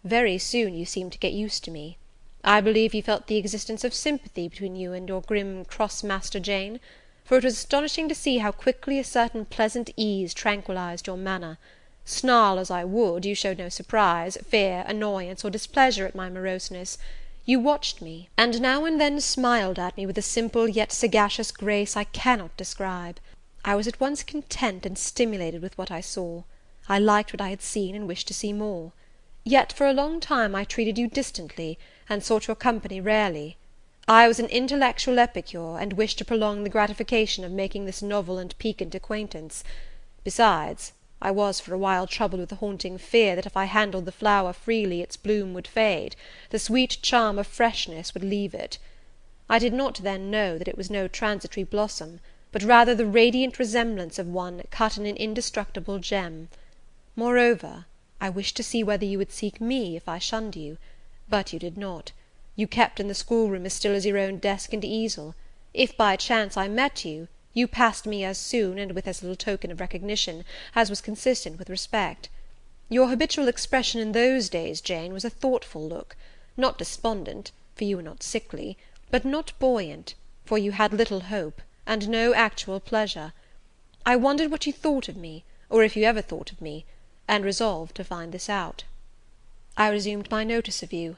Very soon you seemed to get used to me. I believe you felt the existence of sympathy between you and your grim cross-master Jane, for it was astonishing to see how quickly a certain pleasant ease tranquillized your manner. Snarl as I would, you showed no surprise, fear, annoyance, or displeasure at my moroseness. You watched me, and now and then smiled at me with a simple yet sagacious grace I cannot describe. I was at once content and stimulated with what I saw. I liked what I had seen, and wished to see more. Yet for a long time I treated you distantly, and sought your company rarely. I was an intellectual epicure, and wished to prolong the gratification of making this novel and piquant acquaintance. Besides, I was for a while troubled with a haunting fear that if I handled the flower freely its bloom would fade, the sweet charm of freshness would leave it. I did not then know that it was no transitory blossom, but rather the radiant resemblance of one cut in an indestructible gem. Moreover, I wished to see whether you would seek me if I shunned you, but you did not. You kept in the schoolroom as still as your own desk and easel. If by chance I met you, you passed me as soon, and with as little token of recognition, as was consistent with respect. Your habitual expression in those days, Jane, was a thoughtful look, not despondent, for you were not sickly, but not buoyant, for you had little hope, and no actual pleasure. I wondered what you thought of me, or if you ever thought of me, and resolved to find this out. I resumed my notice of you.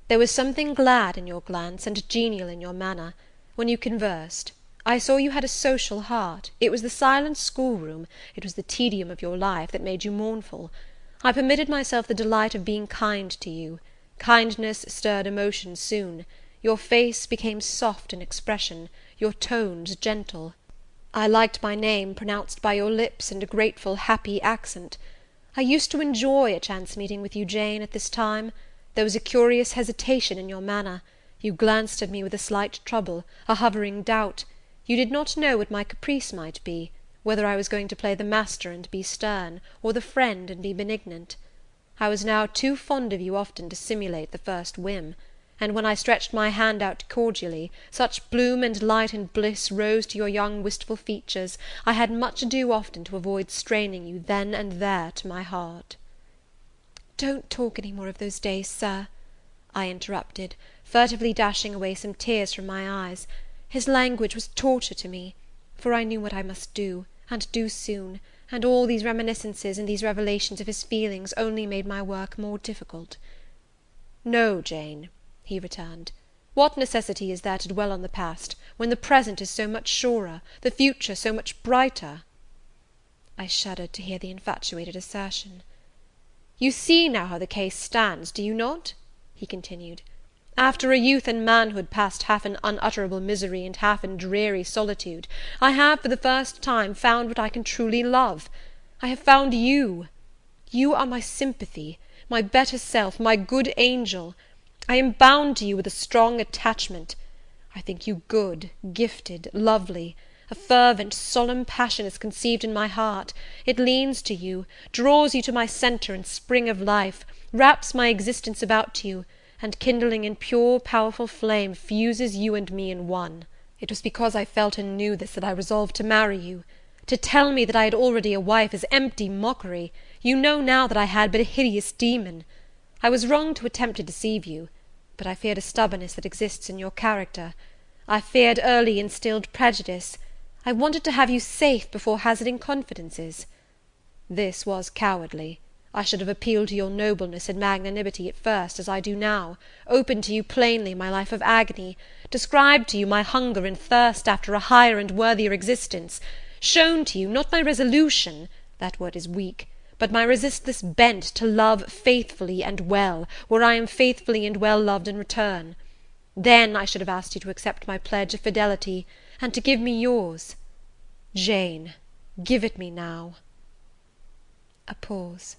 There was something glad in your glance, and genial in your manner. When you conversed, I saw you had a social heart. It was the silent schoolroom, it was the tedium of your life, that made you mournful. I permitted myself the delight of being kind to you. Kindness stirred emotion soon. Your face became soft in expression, your tones gentle. I liked my name pronounced by your lips in a grateful, happy accent. I used to enjoy a chance meeting with you, Jane, at this time. There was a curious hesitation in your manner. You glanced at me with a slight trouble, a hovering doubt. You did not know what my caprice might be, whether I was going to play the master and be stern, or the friend and be benignant. I was now too fond of you often to simulate the first whim, and when I stretched my hand out cordially, such bloom and light and bliss rose to your young wistful features, I had much ado often to avoid straining you then and there to my heart. "Don't talk any more of those days, sir," I interrupted, furtively dashing away some tears from my eyes. His language was torture to me, for I knew what I must do, and do soon, and all these reminiscences and these revelations of his feelings only made my work more difficult. "No, Jane," he returned, "what necessity is there to dwell on the past, when the present is so much surer, the future so much brighter?" I shuddered to hear the infatuated assertion. "You see now how the case stands, do you not?" he continued. "After a youth and manhood passed half in unutterable misery and half in dreary solitude, I have for the first time found what I can truly love. I have found you. You are my sympathy, my better self, my good angel. I am bound to you with a strong attachment. I think you good, gifted, lovely. A fervent, solemn passion is conceived in my heart. It leans to you, draws you to my centre and spring of life, wraps my existence about you, and kindling in pure, powerful flame, fuses you and me in one. It was because I felt and knew this that I resolved to marry you. To tell me that I had already a wife is empty mockery. You know now that I had but a hideous demon. I was wrong to attempt to deceive you, but I feared a stubbornness that exists in your character. I feared early instilled prejudice. I wanted to have you safe before hazarding confidences. This was cowardly. I should have appealed to your nobleness and magnanimity at first, as I do now, opened to you plainly my life of agony, described to you my hunger and thirst after a higher and worthier existence, shown to you, not my resolution, that word is weak, but my resistless bent to love faithfully and well, where I am faithfully and well loved in return. Then I should have asked you to accept my pledge of fidelity, and to give me yours. Jane, give it me now." A pause.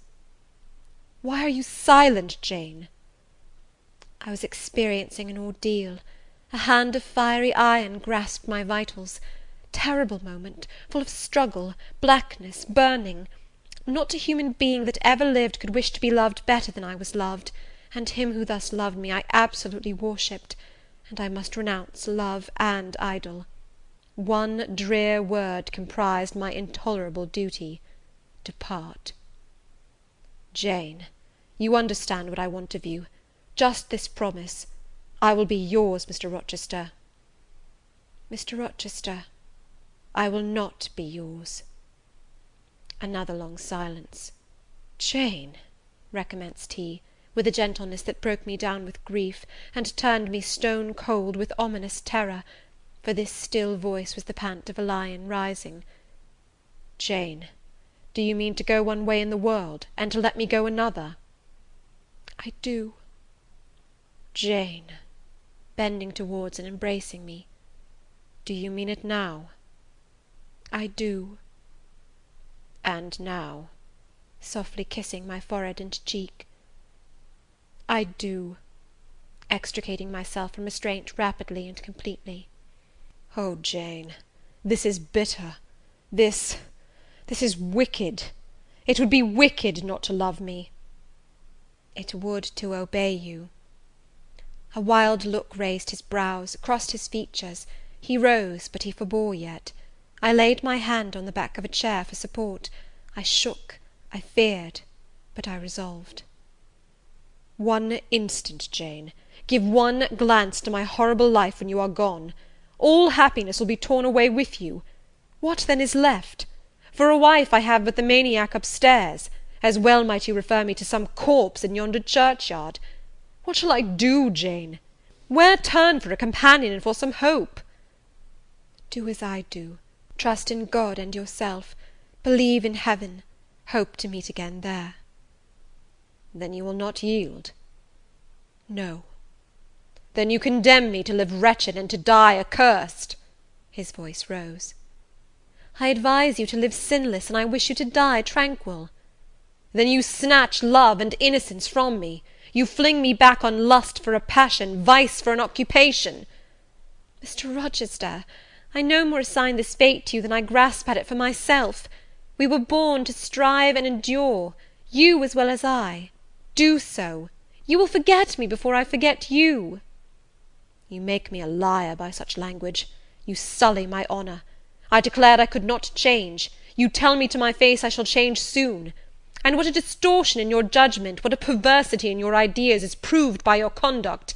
"Why are you silent, Jane?" I was experiencing an ordeal. A hand of fiery iron grasped my vitals. Terrible moment, full of struggle, blackness, burning. Not a human being that ever lived could wish to be loved better than I was loved, and him who thus loved me I absolutely worshipped, and I must renounce love and idol. One drear word comprised my intolerable duty: depart. Jane, you understand what I want of you. Just this promise: I will be yours, Mr. Rochester. Mr. Rochester, I will not be yours. Another long silence. Jane, recommenced he, with a gentleness that broke me down with grief, and turned me stone cold with ominous terror, for this still voice was the pant of a lion rising. Jane, do you mean to go one way in the world, and to let me go another? I do. Jane, bending towards and embracing me, do you mean it now? I do. And now, softly kissing my forehead and cheek, I do, extricating myself from restraint rapidly and completely. Oh, Jane, this is bitter. This is wicked. It would be wicked not to love me. It would to obey you. A wild look raised his brows, crossed his features. He rose, but he forbore yet. I laid my hand on the back of a chair for support. I shook, I feared, but I resolved. One instant, Jane. Give one glance to my horrible life when you are gone. All happiness will be torn away with you. What then is left? For a wife I have but the maniac upstairs. As well might you refer me to some corpse in yonder churchyard. What shall I do, Jane? Where turn for a companion and for some hope? Do as I do. Trust in God and yourself. Believe in heaven. Hope to meet again there. Then you will not yield? No. Then you condemn me to live wretched and to die accursed? His voice rose. I advise you to live sinless, and I wish you to die tranquil. Then you snatch love and innocence from me. You fling me back on lust for a passion, vice for an occupation. Mr. Rochester, I no more assign this fate to you than I grasp at it for myself. We were born to strive and endure, you as well as I. Do so. You will forget me before I forget you. You make me a liar by such language. You sully my honour. I declared I could not change. You tell me to my face I shall change soon. And what a distortion in your judgment, what a perversity in your ideas is proved by your conduct!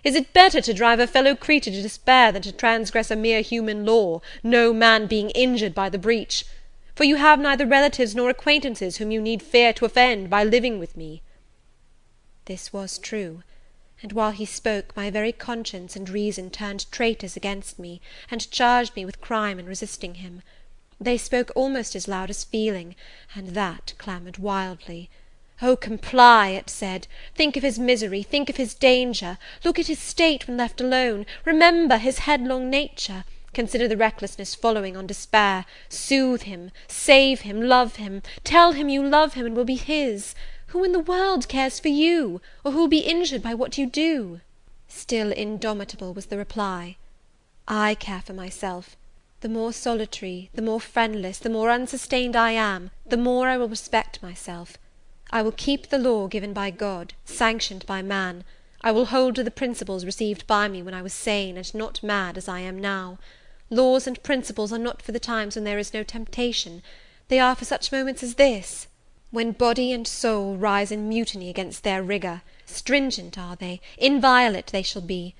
Is it better to drive a fellow creature to despair than to transgress a mere human law, no man being injured by the breach? For you have neither relatives nor acquaintances whom you need fear to offend by living with me. This was true, and while he spoke, my very conscience and reason turned traitors against me, and charged me with crime in resisting him. They spoke almost as loud as feeling, and that clamoured wildly. Oh, comply, it said. Think of his misery, think of his danger. Look at his state when left alone. Remember his headlong nature. Consider the recklessness following on despair. Soothe him, save him, love him. Tell him you love him and will be his. Who in the world cares for you, or who will be injured by what you do? Still indomitable was the reply. I care for myself. The more solitary, the more friendless, the more unsustained I am, the more I will respect myself. I will keep the law given by God, sanctioned by man. I will hold to the principles received by me when I was sane and not mad as I am now. Laws and principles are not for the times when there is no temptation. They are for such moments as this, when body and soul rise in mutiny against their rigour. Stringent are they, inviolate they shall be.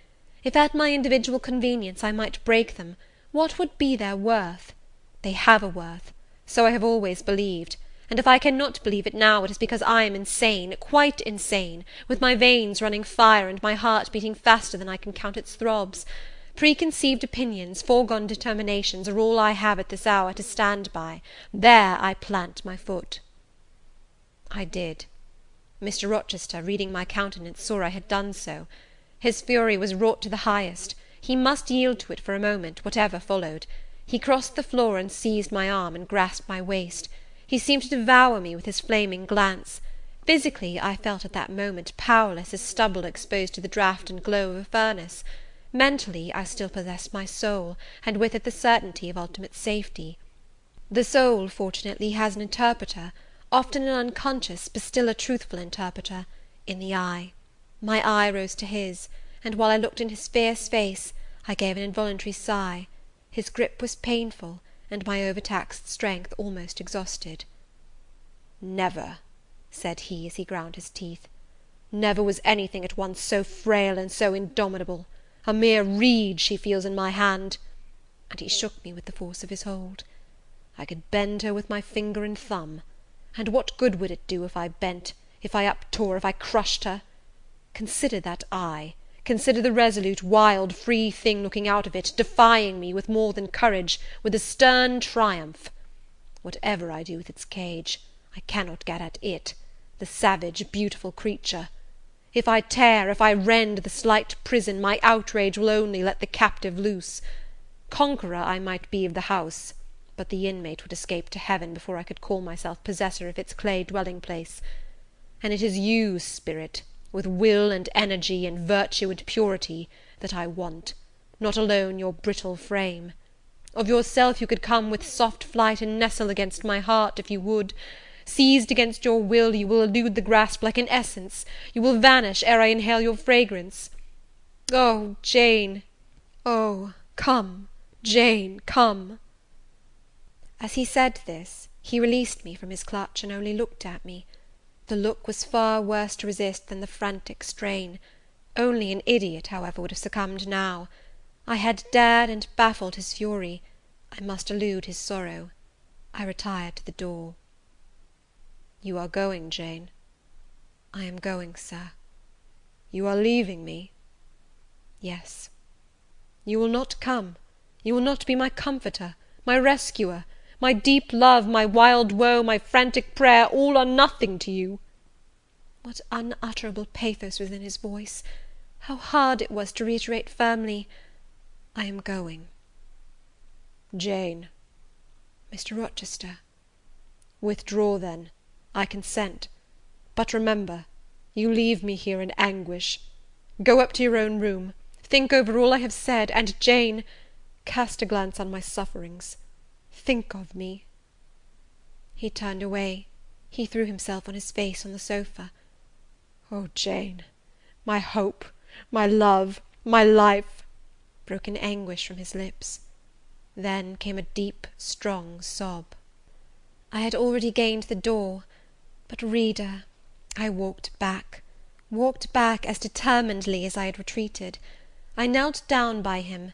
If at my individual convenience I might break them, what would be their worth? They have a worth. So I have always believed, and if I cannot believe it now, it is because I am insane, quite insane, with my veins running fire and my heart beating faster than I can count its throbs. Preconceived opinions, foregone determinations, are all I have at this hour to stand by. There I plant my foot. I did. Mr. Rochester, reading my countenance, saw I had done so. His fury was wrought to the highest. He must yield to it for a moment, whatever followed. He crossed the floor and seized my arm and grasped my waist. He seemed to devour me with his flaming glance. Physically, I felt at that moment powerless as stubble exposed to the draught and glow of a furnace. Mentally, I still possessed my soul, and with it the certainty of ultimate safety. The soul, fortunately, has an interpreter, often an unconscious, but still a truthful interpreter, in the eye. My eye rose to his, and while I looked in his fierce face, I gave an involuntary sigh. His grip was painful, and my overtaxed strength almost exhausted. "Never," said he, as he ground his teeth, "never was anything at once so frail and so indomitable. A mere reed she feels in my hand," and he shook me with the force of his hold. "I could bend her with my finger and thumb. And what good would it do if I bent, if I uptore, if I crushed her? Consider that eye. Consider the resolute, wild, free thing looking out of it, defying me, with more than courage, with a stern triumph. Whatever I do with its cage, I cannot get at it, the savage, beautiful creature. If I tear, if I rend the slight prison, my outrage will only let the captive loose. Conqueror I might be of the house, but the inmate would escape to heaven before I could call myself possessor of its clay dwelling-place. And it is you, spirit, with will and energy and virtue and purity, that I want, not alone your brittle frame. Of yourself you could come with soft flight and nestle against my heart, if you would. Seized against your will, you will elude the grasp like an essence. You will vanish ere I inhale your fragrance. Oh, Jane! Oh, come, Jane, come!" As he said this, he released me from his clutch, and only looked at me. The look was far worse to resist than the frantic strain. Only an idiot, however, would have succumbed now. I had dared and baffled his fury. I must elude his sorrow. I retired to the door. "You are going, Jane?" "I am going, sir." "You are leaving me?" "Yes." "You will not come? You will not be my comforter, my rescuer? My deep love, my wild woe, my frantic prayer, all are nothing to you?" What unutterable pathos was in his voice! How hard it was to reiterate firmly, "I am going." "Jane." "Mr. Rochester." "Withdraw, then. I consent. But remember, you leave me here in anguish. Go up to your own room, think over all I have said, and, Jane, cast a glance on my sufferings. Think of me." He turned away. He threw himself on his face on the sofa. "Oh, Jane, my hope, my love, my life!" broke in anguish from his lips. Then came a deep, strong sob. I had already gained the door, but, reader, I walked back as determinedly as I had retreated. I knelt down by him.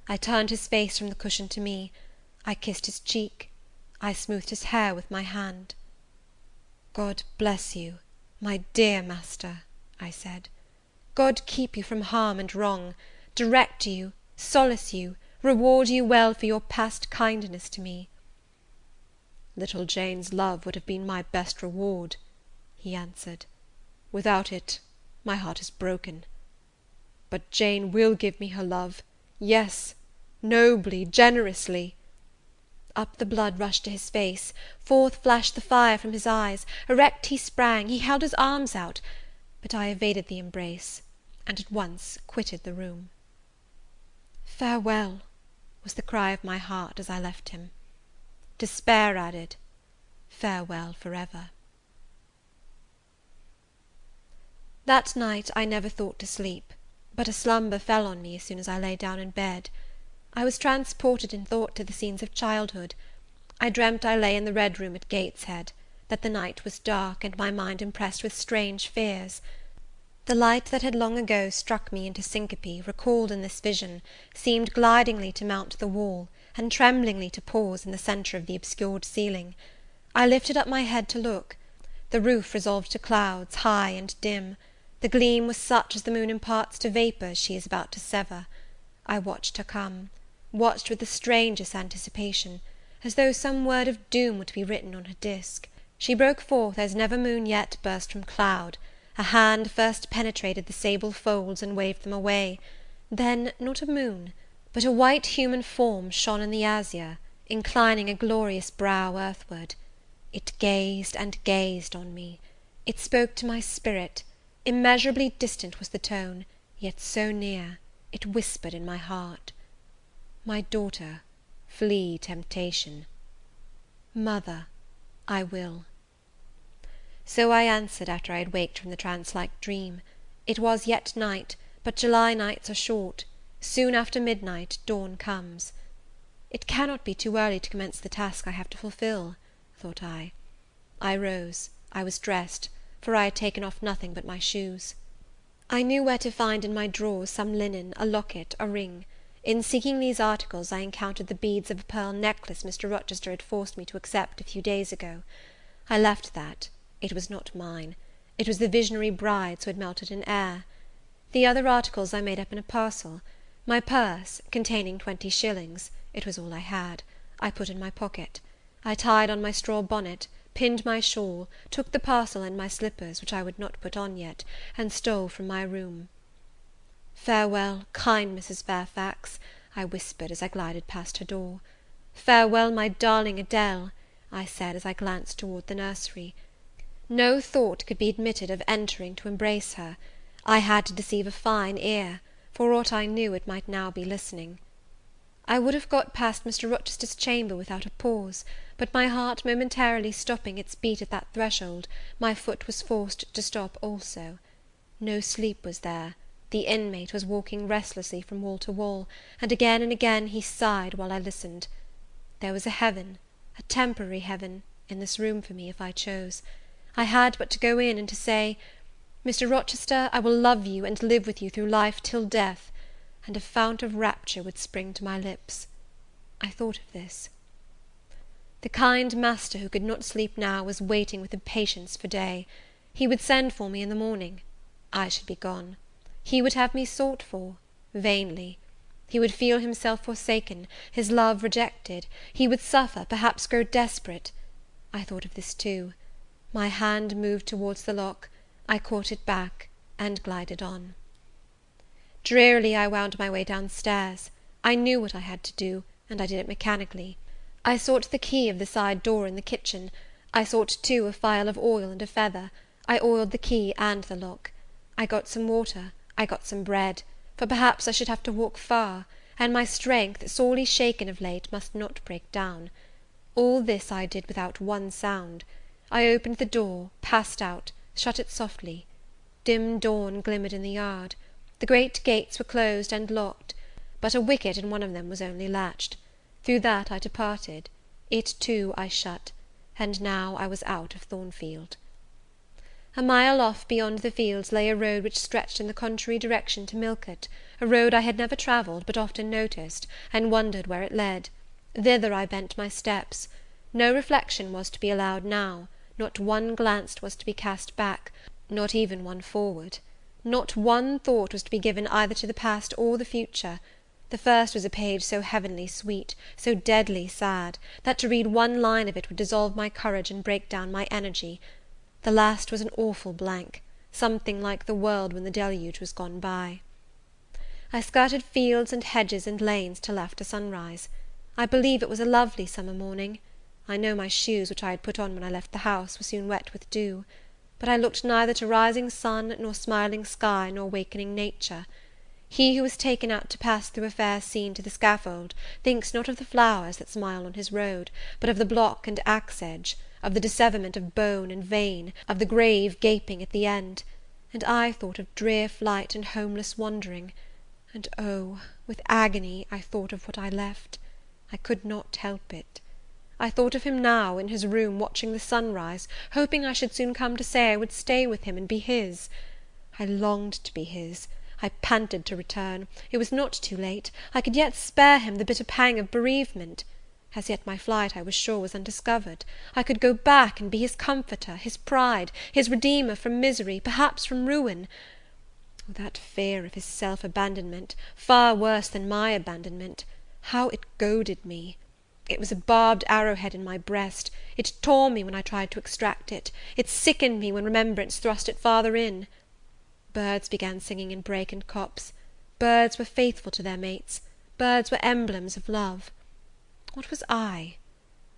I turned his face from the cushion to me. I kissed his cheek. I smoothed his hair with my hand. "God bless you, my dear master," I said. "God keep you from harm and wrong, direct you, solace you, reward you well for your past kindness to me." "Little Jane's love would have been my best reward," he answered. "Without it, my heart is broken. But Jane will give me her love, yes, nobly, generously." Up the blood rushed to his face, forth flashed the fire from his eyes, erect he sprang, he held his arms out, but I evaded the embrace, and at once quitted the room. "Farewell," was the cry of my heart as I left him. Despair added, "Farewell for ever." That night I never thought to sleep, but a slumber fell on me as soon as I lay down in bed. I was transported in thought to the scenes of childhood. I dreamt I lay in the Red Room at Gateshead, that the night was dark, and my mind impressed with strange fears. The light that had long ago struck me into syncope, recalled in this vision, seemed glidingly to mount the wall, and tremblingly to pause in the centre of the obscured ceiling. I lifted up my head to look. The roof resolved to clouds, high and dim. The gleam was such as the moon imparts to vapours she is about to sever. I watched her come, watched with the strangest anticipation, as though some word of doom were to be written on her disk. She broke forth as never moon yet burst from cloud. A hand first penetrated the sable folds and waved them away. Then, not a moon, but a white human form shone in the azure, inclining a glorious brow earthward. It gazed and gazed on me. It spoke to my spirit. Immeasurably distant was the tone, yet so near, it whispered in my heart. My daughter, flee temptation. Mother, I will. So I answered after I had waked from the trance-like dream. It was yet night, but July nights are short. Soon after midnight dawn comes. It cannot be too early to commence the task I have to fulfil, thought I. I rose. I was dressed, for I had taken off nothing but my shoes. I knew where to find in my drawers some linen, a locket, a ring. In seeking these articles, I encountered the beads of a pearl necklace Mr. Rochester had forced me to accept a few days ago. I left that. It was not mine. It was the visionary bride's who had melted in air. The other articles I made up in a parcel. My purse, containing 20 shillings, it was all I had, I put in my pocket. I tied on my straw bonnet, pinned my shawl, took the parcel and my slippers, which I would not put on yet, and stole from my room. Farewell, kind Mrs. Fairfax, I whispered as I glided past her door. Farewell, my darling Adele, I said as I glanced toward the nursery. No thought could be admitted of entering to embrace her. I had to deceive a fine ear. For aught I knew, it might now be listening. I would have got past Mr. Rochester's chamber without a pause, but my heart momentarily stopping its beat at that threshold, my foot was forced to stop also. No sleep was there. The inmate was walking restlessly from wall to wall, and again he sighed while I listened. There was a heaven, a temporary heaven, in this room for me, if I chose. I had but to go in, and to say, Mr. Rochester, I will love you and live with you through life till death, and a fount of rapture would spring to my lips. I thought of this. The kind master who could not sleep now was waiting with impatience for day. He would send for me in the morning. I should be gone. He would have me sought for, vainly. He would feel himself forsaken, his love rejected. He would suffer, perhaps grow desperate. I thought of this too. My hand moved towards the lock. I caught it back, and glided on. Drearily I wound my way down stairs. I knew what I had to do, and I did it mechanically. I sought the key of the side door in the kitchen. I sought too a phial of oil and a feather. I oiled the key and the lock. I got some water. I got some bread, for perhaps I should have to walk far, and my strength, sorely shaken of late, must not break down. All this I did without one sound. I opened the door, passed out, shut it softly. Dim dawn glimmered in the yard. The great gates were closed and locked, but a wicket in one of them was only latched. Through that I departed. It, too, I shut, and now I was out of Thornfield. A mile off beyond the fields lay a road which stretched in the contrary direction to Millcote, a road I had never travelled, but often noticed, and wondered where it led. Thither I bent my steps. No reflection was to be allowed now, not one glance was to be cast back, not even one forward. Not one thought was to be given either to the past or the future. The first was a page so heavenly sweet, so deadly sad, that to read one line of it would dissolve my courage and break down my energy. The last was an awful blank, something like the world when the deluge was gone by. I skirted fields and hedges and lanes till after sunrise. I believe it was a lovely summer morning. I know my shoes, which I had put on when I left the house, were soon wet with dew. But I looked neither to rising sun, nor smiling sky, nor wakening nature. He who is taken out to pass through a fair scene to the scaffold thinks not of the flowers that smile on his road, but of the block and axe edge, of the disseverment of bone and vein, of the grave gaping at the end; and I thought of drear flight and homeless wandering, and oh, with agony I thought of what I left. I could not help it. I thought of him now, in his room, watching the sunrise, hoping I should soon come to say I would stay with him and be his. I longed to be his. I panted to return. It was not too late. I could yet spare him the bitter pang of bereavement. As yet my flight, I was sure, was undiscovered. I could go back and be his comforter, his pride, his redeemer from misery, perhaps from ruin. Oh, that fear of his self-abandonment, far worse than my abandonment, how it goaded me! It was a barbed arrowhead in my breast. It tore me when I tried to extract it. It sickened me when remembrance thrust it farther in. Birds began singing in brake and copse. Birds were faithful to their mates. Birds were emblems of love. What was I?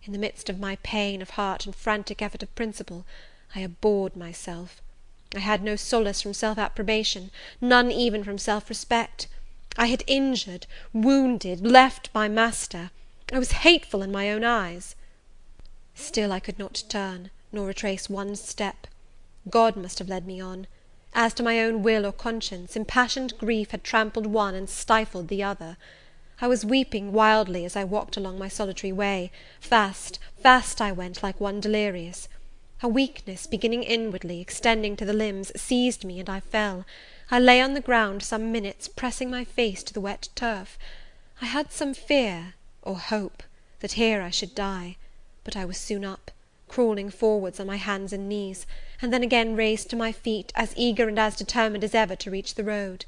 In the midst of my pain of heart and frantic effort of principle, I abhorred myself. I had no solace from self-approbation, none even from self-respect. I had injured, wounded, left my master. I was hateful in my own eyes. Still I could not turn, nor retrace one step. God must have led me on. As to my own will or conscience, impassioned grief had trampled one and stifled the other. I was weeping wildly as I walked along my solitary way. Fast, fast I went, like one delirious. A weakness, beginning inwardly, extending to the limbs, seized me, and I fell. I lay on the ground some minutes, pressing my face to the wet turf. I had some fear, or hope, that here I should die; but I was soon up, crawling forwards on my hands and knees, and then again raised to my feet, as eager and as determined as ever to reach the road.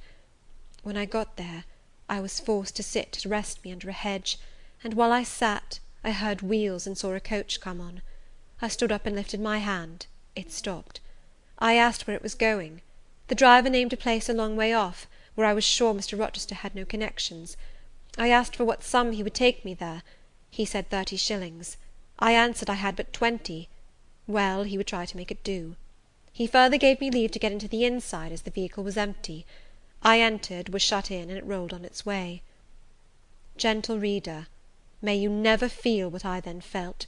When I got there, I was forced to sit to rest me under a hedge, and while I sat, I heard wheels and saw a coach come on. I stood up and lifted my hand. It stopped. I asked where it was going. The driver named a place a long way off, where I was sure Mr. Rochester had no connections. I asked for what sum he would take me there. He said 30 shillings. I answered I had but 20. Well, he would try to make it do. He further gave me leave to get into the inside, as the vehicle was empty. I entered, was shut in, and it rolled on its way. Gentle reader, may you never feel what I then felt.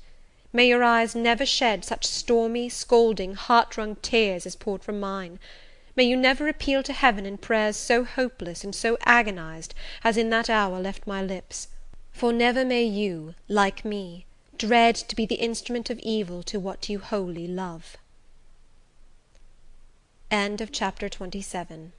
May your eyes never shed such stormy, scalding, heart-wrung tears as poured from mine. May you never appeal to heaven in prayers so hopeless and so agonized as in that hour left my lips; for never may you, like me, dread to be the instrument of evil to what you wholly love. End of chapter 27.